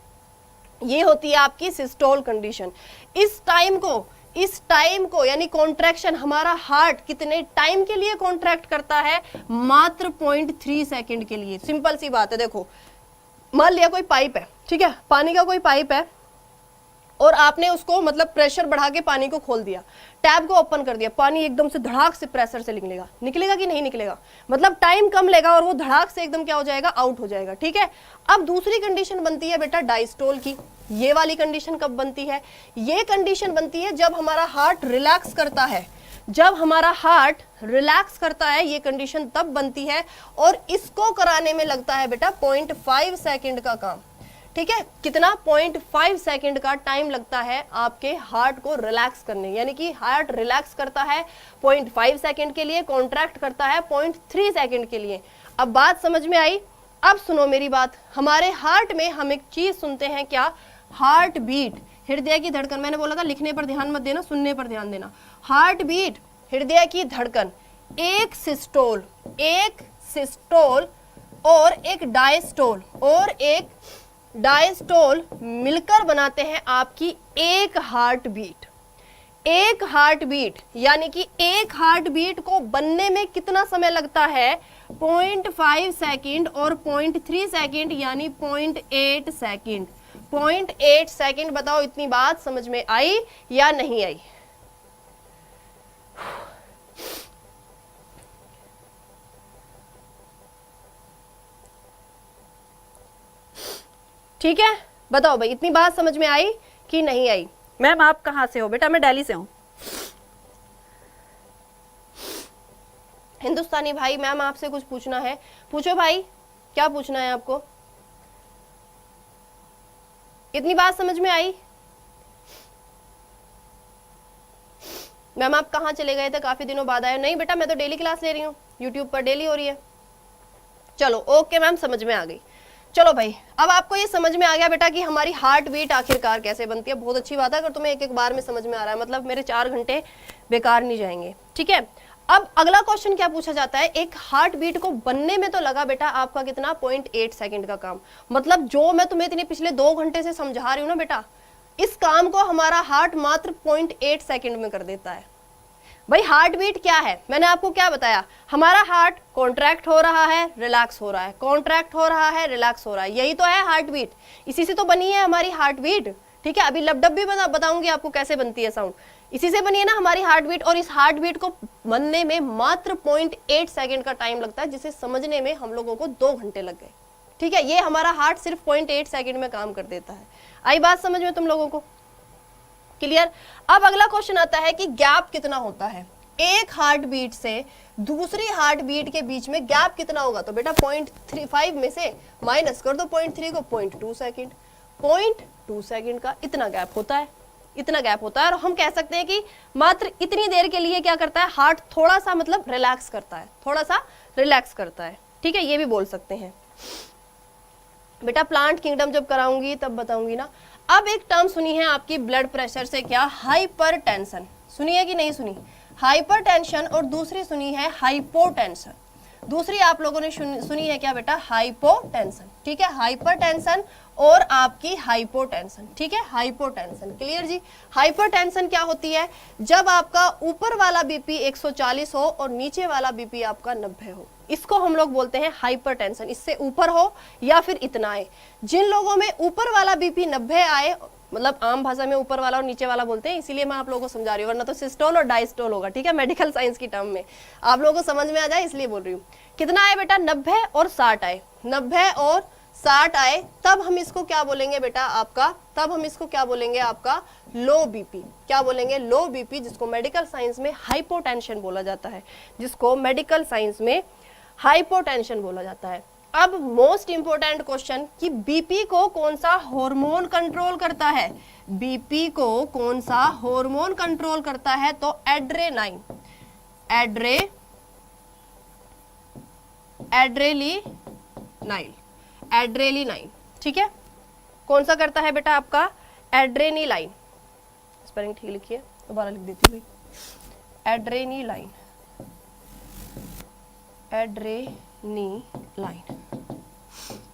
ये होती है आपकी सिस्टोल कंडीशन। इस टाइम को यानी कॉन्ट्रैक्शन, हमारा हार्ट कितने टाइम के लिए कॉन्ट्रैक्ट करता है? मात्र 0.3 सेकंड के लिए। सिंपल सी बात है। देखो, मान लिया कोई पाइप है, ठीक है, पानी का कोई पाइप है, और आपने उसको मतलब प्रेशर बढ़ा के पानी को खोल दिया, टैप को ओपन कर दिया, पानी एकदम से धड़ाक से प्रेशर से निकलेगा, निकलेगा कि नहीं निकलेगा? मतलब टाइम कम लेगा और वो धड़ाक से एकदम क्या हो जाएगा? आउट हो जाएगा, ठीक है। अब दूसरी कंडीशन बनती है बेटा डायस्टोल की। ये वाली कंडीशन कब बनती है? ये कंडीशन बनती है जब हमारा हार्ट रिलैक्स करता है। जब हमारा हार्ट रिलैक्स करता है ये कंडीशन तब बनती है, और इसको कराने में लगता है बेटा 0.5 सेकंड का काम, ठीक है। कितना? 0.5 सेकंड का टाइम लगता है आपके हार्ट को रिलैक्स करने। यानी कि हार्ट रिलैक्स करता है 0.5 सेकंड के लिए, कॉन्ट्रैक्ट करता है 0.3 सेकंड के लिए। अब बात समझ में आई? अब सुनो मेरी बात। हमारे हार्ट में हम एक चीज सुनते हैं, क्या? हार्ट बीट, हृदय की धड़कन। मैंने बोला था लिखने पर ध्यान मत देना, सुनने पर ध्यान देना। हार्ट बीट, हृदय की धड़कन, एक सिस्टोल और एक डायस्टोल मिलकर बनाते हैं आपकी एक हार्ट बीट। एक हार्ट बीट, यानी कि एक हार्ट बीट को बनने में कितना समय लगता है? 0.5 सेकंड और 0.3 सेकंड, यानी 0.8 सेकंड। 0.8 सेकंड। बताओ इतनी बात समझ में आई या नहीं आई? ठीक है, बताओ भाई इतनी बात समझ में आई कि नहीं आई? मैम आप कहाँ से हो? बेटा मैं दिल्ली से हूँ। हिंदुस्तानी भाई, मैम आपसे कुछ पूछना है, पूछो भाई, क्या पूछना है आपको? इतनी बात समझ में आई? मैम आप कहाँ चले गए थे, काफी दिनों बाद आए? नहीं बेटा मैं तो डेली क्लास ले रही हूँ, यूट्यूब पर डेली हो रही है। चलो ओके मैम, समझ में आ गई। चलो भाई अब आपको ये समझ में आ गया बेटा कि हमारी हार्ट बीट आखिरकार कैसे बनती है। बहुत अच्छी बात है अगर तुम्हें एक एक बार में समझ में आ रहा है, मतलब मेरे 4 घंटे बेकार नहीं जाएंगे। ठीक है, अब अगला क्वेश्चन क्या पूछा जाता है, एक हार्ट बीट को बनने में तो लगा बेटा आपका कितना 0.8 सेकंड का काम। मतलब जो मैं तुम्हें इतने पिछले 2 घंटे से समझा रही हूँ ना बेटा, इस काम को हमारा हार्ट मात्र 0.8 सेकंड में कर देता है। भाई हार्ट बीट क्या है, मैंने आपको क्या बताया, हमारा हार्ट कॉन्ट्रैक्ट हो रहा है, रिलैक्स हो रहा है, कॉन्ट्रैक्ट हो रहा है, रिलैक्स हो रहा है, यही तो है हार्ट बीट। इसी से तो बनी है हमारी हार्ट बीट। ठीक है, अभी लबडब भी बताऊंगी आपको कैसे बनती है साउंड, इसी से बनी है ना हमारी हार्ट बीट। और इस हार्ट बीट को बनने में मात्र 0.8 सेकंड का टाइम लगता है, जिसे समझने में हम लोगों को 2 घंटे लग गए। ठीक है, ये हमारा हार्ट सिर्फ 0.8 सेकंड में काम कर देता है। आई बात समझ में तुम लोगों को? क्लियर? अब अगला क्वेश्चन आता है कि गैप कितना होता है एक हार्ट बीट से दूसरी हार्ट बीट के बीच में, गैप कितना होगा? तो बेटा 0.35 में से माइनस कर दो 0.3 को, 0.2 सेकंड। 0.2 सेकंड का इतना गैप होता है, इतना गैप होता है। और हम कह सकते हैं कि मात्र इतनी देर के लिए क्या करता है हार्ट, थोड़ा सा मतलब रिलैक्स करता है, थोड़ा सा रिलैक्स करता है। ठीक है, ये भी बोल सकते हैं बेटा। प्लांट किंगडम जब कराऊंगी तब बताऊंगी ना। अब एक टर्म सुनी है आपकी ब्लड प्रेशर से, क्या? हाइपरटेंशन। सुनी है कि नहीं सुनी? हाइपरटेंशन। और दूसरी सुनी है हाइपोटेंशन। दूसरी आप लोगों ने सुनी है क्या बेटा? हाइपोटेंशन। ठीक है, हाइपरटेंशन और आपकी हाइपोटेंशन। ठीक है, हाइपोटेंशन। क्लियर जी? हाइपरटेंशन क्या होती है? जब आपका ऊपर वाला बीपी 140 हो और नीचे वाला बीपी आपका 90 हो, इसको हम लोग बोलते हैं हाइपरटेंशन। इससे ऊपर हो या फिर इतना आए। जिन लोगों में ऊपर वाला बीपी 90 आए, मतलब आम भाषा में ऊपर वाला और नीचे वाला बोलते हैं, इसीलिए मैं आप लोगों को समझा रही हूँ, वरना तो सिस्टोल और डायस्टोल होगा। ठीक है, मेडिकल साइंस की टर्म में आप लोगों को समझ में आ जाए इसलिए बोल रही हूँ। कितना आए बेटा? 90 और 60 आए, 90 और 60 आए, तब हम इसको क्या बोलेंगे बेटा आपका? तब हम इसको क्या बोलेंगे आपका? लो बीपी। क्या बोलेंगे? लो बीपी, जिसको मेडिकल साइंस में हाइपोटेंशन बोला जाता है, जिसको मेडिकल साइंस में हाइपोटेंशन बोला जाता है। अब मोस्ट इंपोर्टेंट क्वेश्चन कि बीपी को कौन सा हार्मोन कंट्रोल करता है? बीपी को कौन सा हार्मोन कंट्रोल करता है? तो एड्रेनाइन, एड्रेनाइन। ठीक है, कौन सा करता है बेटा आपका? एड्रेनालाइन। स्पेलिंग ठीक लिखिए, दोबारा लिख देती हूँ। Adrenaline, adrenaline.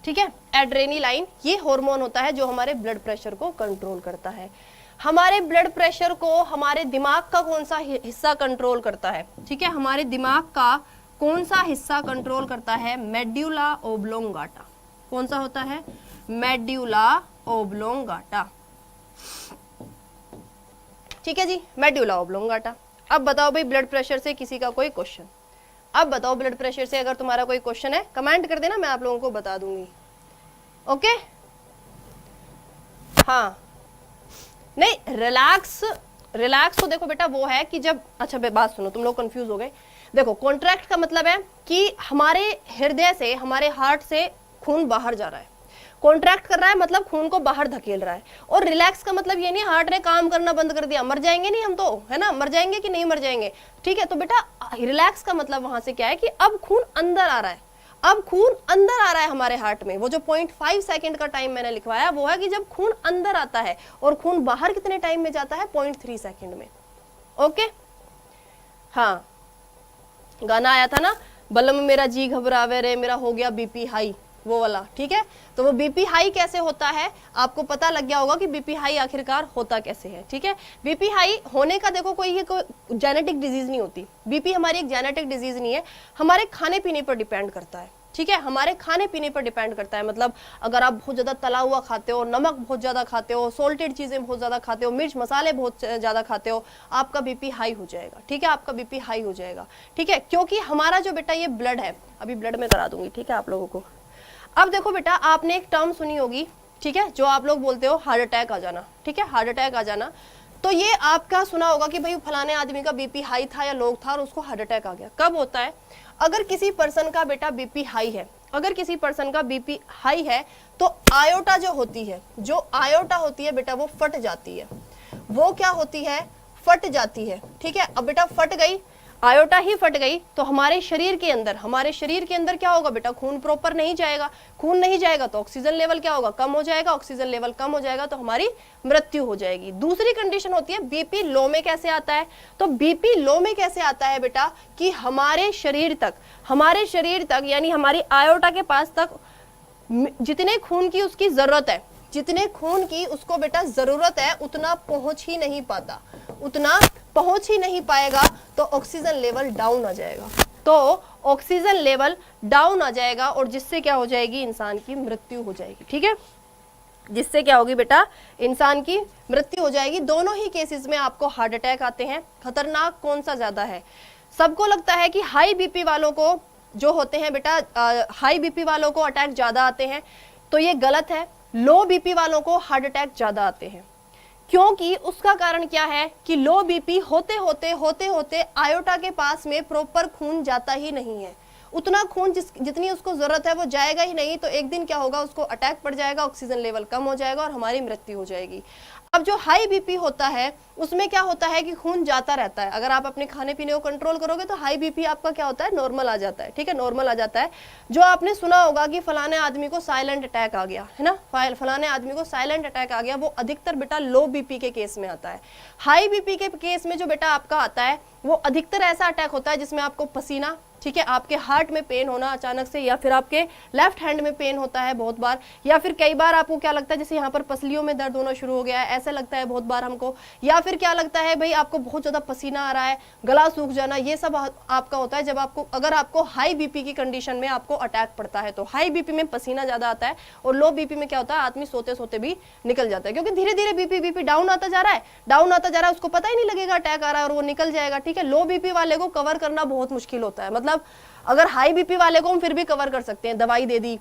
ठीक है, एड्रेनालाइन ये हार्मोन होता है जो हमारे ब्लड प्रेशर को कंट्रोल करता है। हमारे ब्लड प्रेशर को हमारे दिमाग का कौन सा हिस्सा कंट्रोल करता है? ठीक है, हमारे दिमाग का कौन सा हिस्सा कंट्रोल करता है? Medulla oblongata. कौन सा होता है? Medulla oblongata. ठीक है जी, मेड्यूला ओब्लोंगाटा। अब बताओ भाई ब्लड प्रेशर से किसी का कोई क्वेश्चन? अब बताओ ब्लड प्रेशर से अगर तुम्हारा कोई क्वेश्चन है कमेंट कर देना, मैं आप लोगों को बता दूंगी। ओके, हाँ नहीं, रिलैक्स तो देखो बेटा वो है कि जब, अच्छा बात सुनो, तुम लोग कंफ्यूज हो गए। देखो कॉन्ट्रैक्ट का मतलब है कि हमारे हृदय से, हमारे हार्ट से खून बाहर जा रहा है। कॉन्ट्रैक्ट कर रहा है मतलब खून को बाहर धकेल रहा है। और रिलैक्स का मतलब ये नहीं हार्ट ने काम करना बंद कर दिया, मर जाएंगे नहीं हम तो, है ना? मर जाएंगे कि नहीं मर जाएंगे? ठीक है, तो बेटा रिलैक्स का मतलब वहां से क्या है कि अब खून अंदर आ रहा है, अब खून अंदर आ रहा है हमारे हार्ट में। वो जो 0.5 सेकंड का टाइम मैंने लिखवाया वो है कि जब खून अंदर आता है, और खून बाहर कितने टाइम में जाता है? 0.3 सेकंड में। ओके, हाँ गाना आया था ना, बलम मेरा जी घबरावे रे, मेरा हो गया बीपी हाई, वो वाला। ठीक है, तो वो बीपी हाई कैसे होता है आपको पता लग गया होगा कि बीपी हाई आखिरकार होता कैसे है। ठीक है, बीपी हाई होने का देखो कोई जेनेटिक डिजीज नहीं होती। बीपी हमारी एक जेनेटिक डिजीज नहीं है, हमारे खाने पीने पर डिपेंड करता है। ठीक है, हमारे खाने पीने पर डिपेंड करता है। मतलब अगर आप बहुत ज्यादा तला हुआ खाते हो, नमक बहुत ज्यादा खाते हो, सॉल्टेड चीजें बहुत ज्यादा खाते हो, मिर्च मसाले बहुत ज्यादा खाते हो, आपका बीपी हाई हो जाएगा। ठीक है, आपका बीपी हाई हो जाएगा। ठीक है, क्योंकि हमारा जो बेटा ये ब्लड है, अभी ब्लड में करा दूंगी, ठीक है आप लोगों को। अब देखो बेटा, आपने एक टर्म सुनी होगी, ठीक है, जो आप लोग बोलते हो हार्ट अटैक आ जाना। ठीक है, हार्ट अटैक आ जाना, तो ये आपका सुना होगा कि भाई फलाने आदमी का बीपी हाई था या लो था और उसको हार्ट अटैक आ गया। कब होता है? अगर किसी पर्सन का बेटा बीपी हाई है, अगर किसी पर्सन का बीपी हाई है तो आयोटा जो होती है, जो आयोटा होती है बेटा, वो फट जाती है। वो क्या होती है? फट जाती है। ठीक है, अब बेटा फट गई, आयोटा ही फट गई, तो हमारे शरीर के अंदर क्या होगा बेटा? खून प्रॉपर नहीं जाएगा। खून नहीं जाएगा तो ऑक्सीजन लेवल क्या होगा? कम हो जाएगा। ऑक्सीजन लेवल कम हो जाएगा तो हमारी मृत्यु हो जाएगी। दूसरी कंडीशन होती है बीपी लो में कैसे आता है? तो बीपी लो में कैसे आता है बेटा कि हमारे शरीर तक यानी हमारी आयोटा के पास तक जितने खून की उसकी जरूरत है, जितने खून की उसको बेटा जरूरत है, उतना पहुंच ही नहीं पाता, उतना पहुंच ही नहीं पाएगा, तो ऑक्सीजन लेवल डाउन आ जाएगा। तो ऑक्सीजन लेवल डाउन आ जाएगा और जिससे क्या हो जाएगी? इंसान की मृत्यु हो जाएगी। ठीक है, जिससे क्या होगी बेटा? इंसान की मृत्यु हो जाएगी। दोनों ही केसेस में आपको हार्ट अटैक आते हैं। खतरनाक कौन सा ज्यादा है? सबको लगता है कि हाई बीपी वालों को जो होते हैं बेटा, हाई बीपी वालों को अटैक ज्यादा आते हैं, तो ये गलत है। लो बीपी वालों को हार्ट अटैक ज्यादा आते हैं, क्योंकि उसका कारण क्या है कि लो बीपी होते होते आयोटा के पास में प्रॉपर खून जाता ही नहीं है। उतना खून जितनी उसको जरूरत है वो जाएगा ही नहीं, तो एक दिन क्या होगा? उसको अटैक पड़ जाएगा, ऑक्सीजन लेवल कम हो जाएगा और हमारी मृत्यु हो जाएगी। अब जो हाई बीपी होता है उसमें क्या होता है कि खून जाता रहता है। अगर आप अपने खाने पीने को कंट्रोल करोगे तो हाई बीपी आपका क्या होता है? नॉर्मल आ जाता है। ठीक है, नॉर्मल आ जाता है। जो आपने सुना होगा कि फलाने आदमी को साइलेंट अटैक आ गया है ना, फलाने आदमी को साइलेंट अटैक आ गया, वो अधिकतर बेटा लो बीपी के केस में आता है। हाई बीपी के केस में जो बेटा आपका आता है वो अधिकतर ऐसा अटैक होता है जिसमें आपको पसीना, ठीक है, आपके हार्ट में पेन होना अचानक से, या फिर आपके लेफ्ट हैंड में पेन होता है बहुत बार, या फिर कई बार आपको क्या लगता है जैसे यहाँ पर पसलियों में दर्द होना शुरू हो गया है, ऐसा लगता है बहुत बार हमको, या फिर क्या लगता है भाई आपको बहुत ज्यादा पसीना आ रहा है, गला सूख जाना, ये सब आपका होता है जब आपको, अगर आपको हाई बीपी की कंडीशन में आपको अटैक पड़ता है। तो हाई बीपी में पसीना ज्यादा आता है और लो बीपी में क्या होता है? आदमी सोते सोते भी निकल जाता है, क्योंकि धीरे धीरे बीपी डाउन आता जा रहा है, उसको पता ही नहीं लगेगा अटैक आ रहा है और वो निकल जाएगा। ठीक है, लो बीपी वाले को कवर करना बहुत मुश्किल होता है। मतलब अगर हाई बीपी वाले को हम फिर भी कवर कर सकते हैं, दवाई दे दी,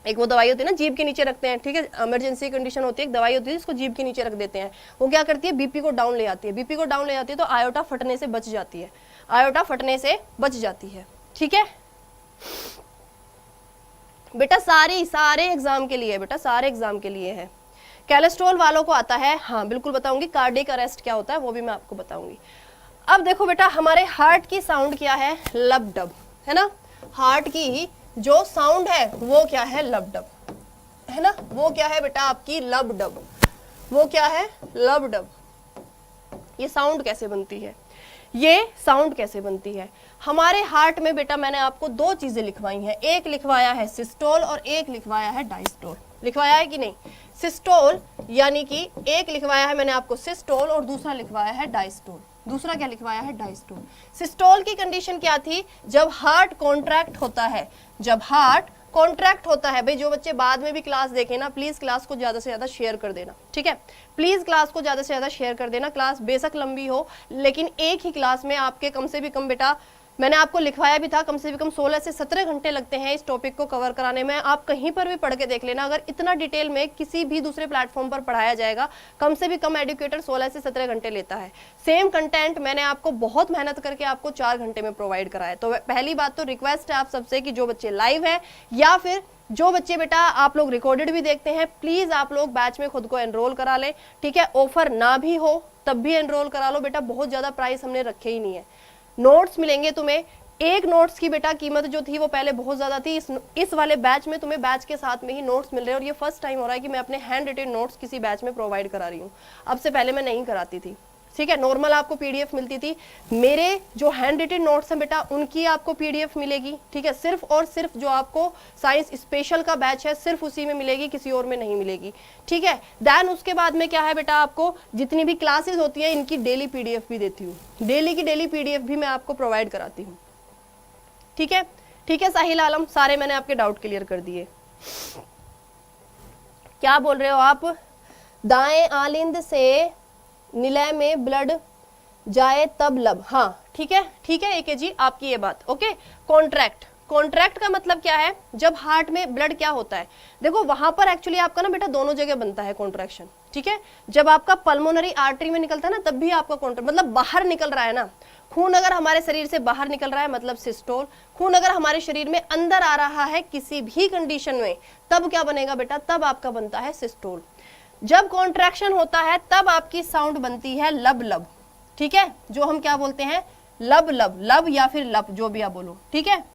एक वो दवाई होती है ना जीभ के नीचे रखते हैं, ठीक है, इमरजेंसी कंडीशन होती है, एक दवाई होती है जिसको जीभ के नीचे रख देते हैं, वो क्या करती है? बीपी को डाउन ले आती है। बीपी को डाउन ले जाती है तो आयोटा फटने से बच जाती है, आयोटा फटने से बच जाती है। ठीक है बेटा, सारे एग्जाम के लिए बेटा, सारे एग्जाम के लिए है। कोलेस्ट्रॉल वालों को आता है, हाँ बिल्कुल बताऊंगी। कार्डियक अरेस्ट क्या होता है वो भी मैं आपको बताऊंगी। अब देखो बेटा, हमारे हार्ट की साउंड क्या है? लब डब, है ना। हार्ट की जो साउंड है वो क्या है? लब डब, है ना। वो क्या है बेटा? आपकी लब डब। वो क्या है? लब डब। ये साउंड कैसे बनती है? ये साउंड कैसे बनती है? हमारे हार्ट में बेटा मैंने आपको दो चीजें लिखवाई हैं, एक लिखवाया है सिस्टोल और एक लिखवाया है डायस्टोल। लिखवाया है कि नहीं? सिस्टोल यानी कि एक लिखवाया है मैंने आपको सिस्टोल और दूसरा लिखवाया है डायस्टोल। दूसरा क्या लिखवाया है? डायस्टोल। सिस्टोल की कंडीशन क्या थी? जब हार्ट कॉन्ट्रैक्ट होता है, जब हार्ट कॉन्ट्रैक्ट होता है। भाई जो बच्चे बाद में भी क्लास देखें ना, प्लीज क्लास को ज्यादा से ज्यादा शेयर कर देना, ठीक है। प्लीज क्लास को ज्यादा से ज्यादा शेयर कर देना। क्लास बेशक लंबी हो लेकिन एक ही क्लास में आपके कम से भी कम बेटा, मैंने आपको लिखवाया भी था, कम से कम 16 से 17 घंटे लगते हैं इस टॉपिक को कवर कराने में। आप कहीं पर भी पढ़ के देख लेना, अगर इतना डिटेल में किसी भी दूसरे प्लेटफॉर्म पर पढ़ाया जाएगा, कम से भी कम एडुकेटर 16 से 17 घंटे लेता है। सेम कंटेंट मैंने आपको बहुत मेहनत करके आपको 4 घंटे में प्रोवाइड कराया। तो पहली बात तो रिक्वेस्ट है आप सबसे कि जो बच्चे लाइव है या फिर जो बच्चे बेटा आप लोग रिकॉर्डेड भी देखते हैं, प्लीज आप लोग बैच में खुद को एनरोल करा लें, ठीक है। ऑफर ना भी हो तब भी एनरोल करा लो बेटा, बहुत ज्यादा प्राइस हमने रखे ही नहीं है। नोट्स मिलेंगे तुम्हें, एक नोट्स की बेटा कीमत जो थी वो पहले बहुत ज्यादा थी, इस वाले बैच में तुम्हें बैच के साथ में ही नोट्स मिल रहे हैं। और ये फर्स्ट टाइम हो रहा है कि मैं अपने हैंड रिटेन नोट्स किसी बैच में प्रोवाइड करा रही हूँ, अब से पहले मैं नहीं कराती थी, ठीक है। नॉर्मल आपको पीडीएफ मिलती थी, मेरे जो हैंड रिटेन नोट्स हैं बेटा उनकी आपको पीडीएफ मिलेगी, ठीक है। सिर्फ और सिर्फ जो आपको साइंस स्पेशल का बैच है सिर्फ उसी में मिलेगी, किसी और में नहीं मिलेगी, ठीक है। देन उसके बाद में क्या है बेटा, आपको जितनी भी क्लासेस होती है इनकी डेली पीडीएफ भी देती हूँ, डेली की डेली पीडीएफ भी मैं आपको प्रोवाइड कराती हूँ, ठीक है। ठीक है साहिल आलम, सारे मैंने आपके डाउट क्लियर कर दिए। क्या बोल रहे हो आप? दाएं आलिंद से निलय में ब्लड जाए तब लब। हाँ ठीक है एके जी, आपकी ये बात ओके। कॉन्ट्रैक्ट, कॉन्ट्रैक्ट का मतलब क्या है? जब हार्ट में ब्लड क्या होता है, देखो वहां पर एक्चुअली आपका ना बेटा दोनों जगह बनता है कॉन्ट्रैक्शन, ठीक है। जब आपका पल्मोनरी आर्टरी में निकलता है ना तब भी आपका कॉन्ट्रैक्ट, मतलब बाहर निकल रहा है ना खून, अगर हमारे शरीर से बाहर निकल रहा है मतलब सिस्टोल। खून अगर हमारे शरीर में अंदर आ रहा है किसी भी कंडीशन में तब क्या बनेगा बेटा? तब आपका बनता है सिस्टोल। जब कॉन्ट्रैक्शन होता है तब आपकी साउंड बनती है लब लब, ठीक है, जो हम क्या बोलते हैं लब लब, लब या फिर लब जो भी आप बोलो, ठीक है।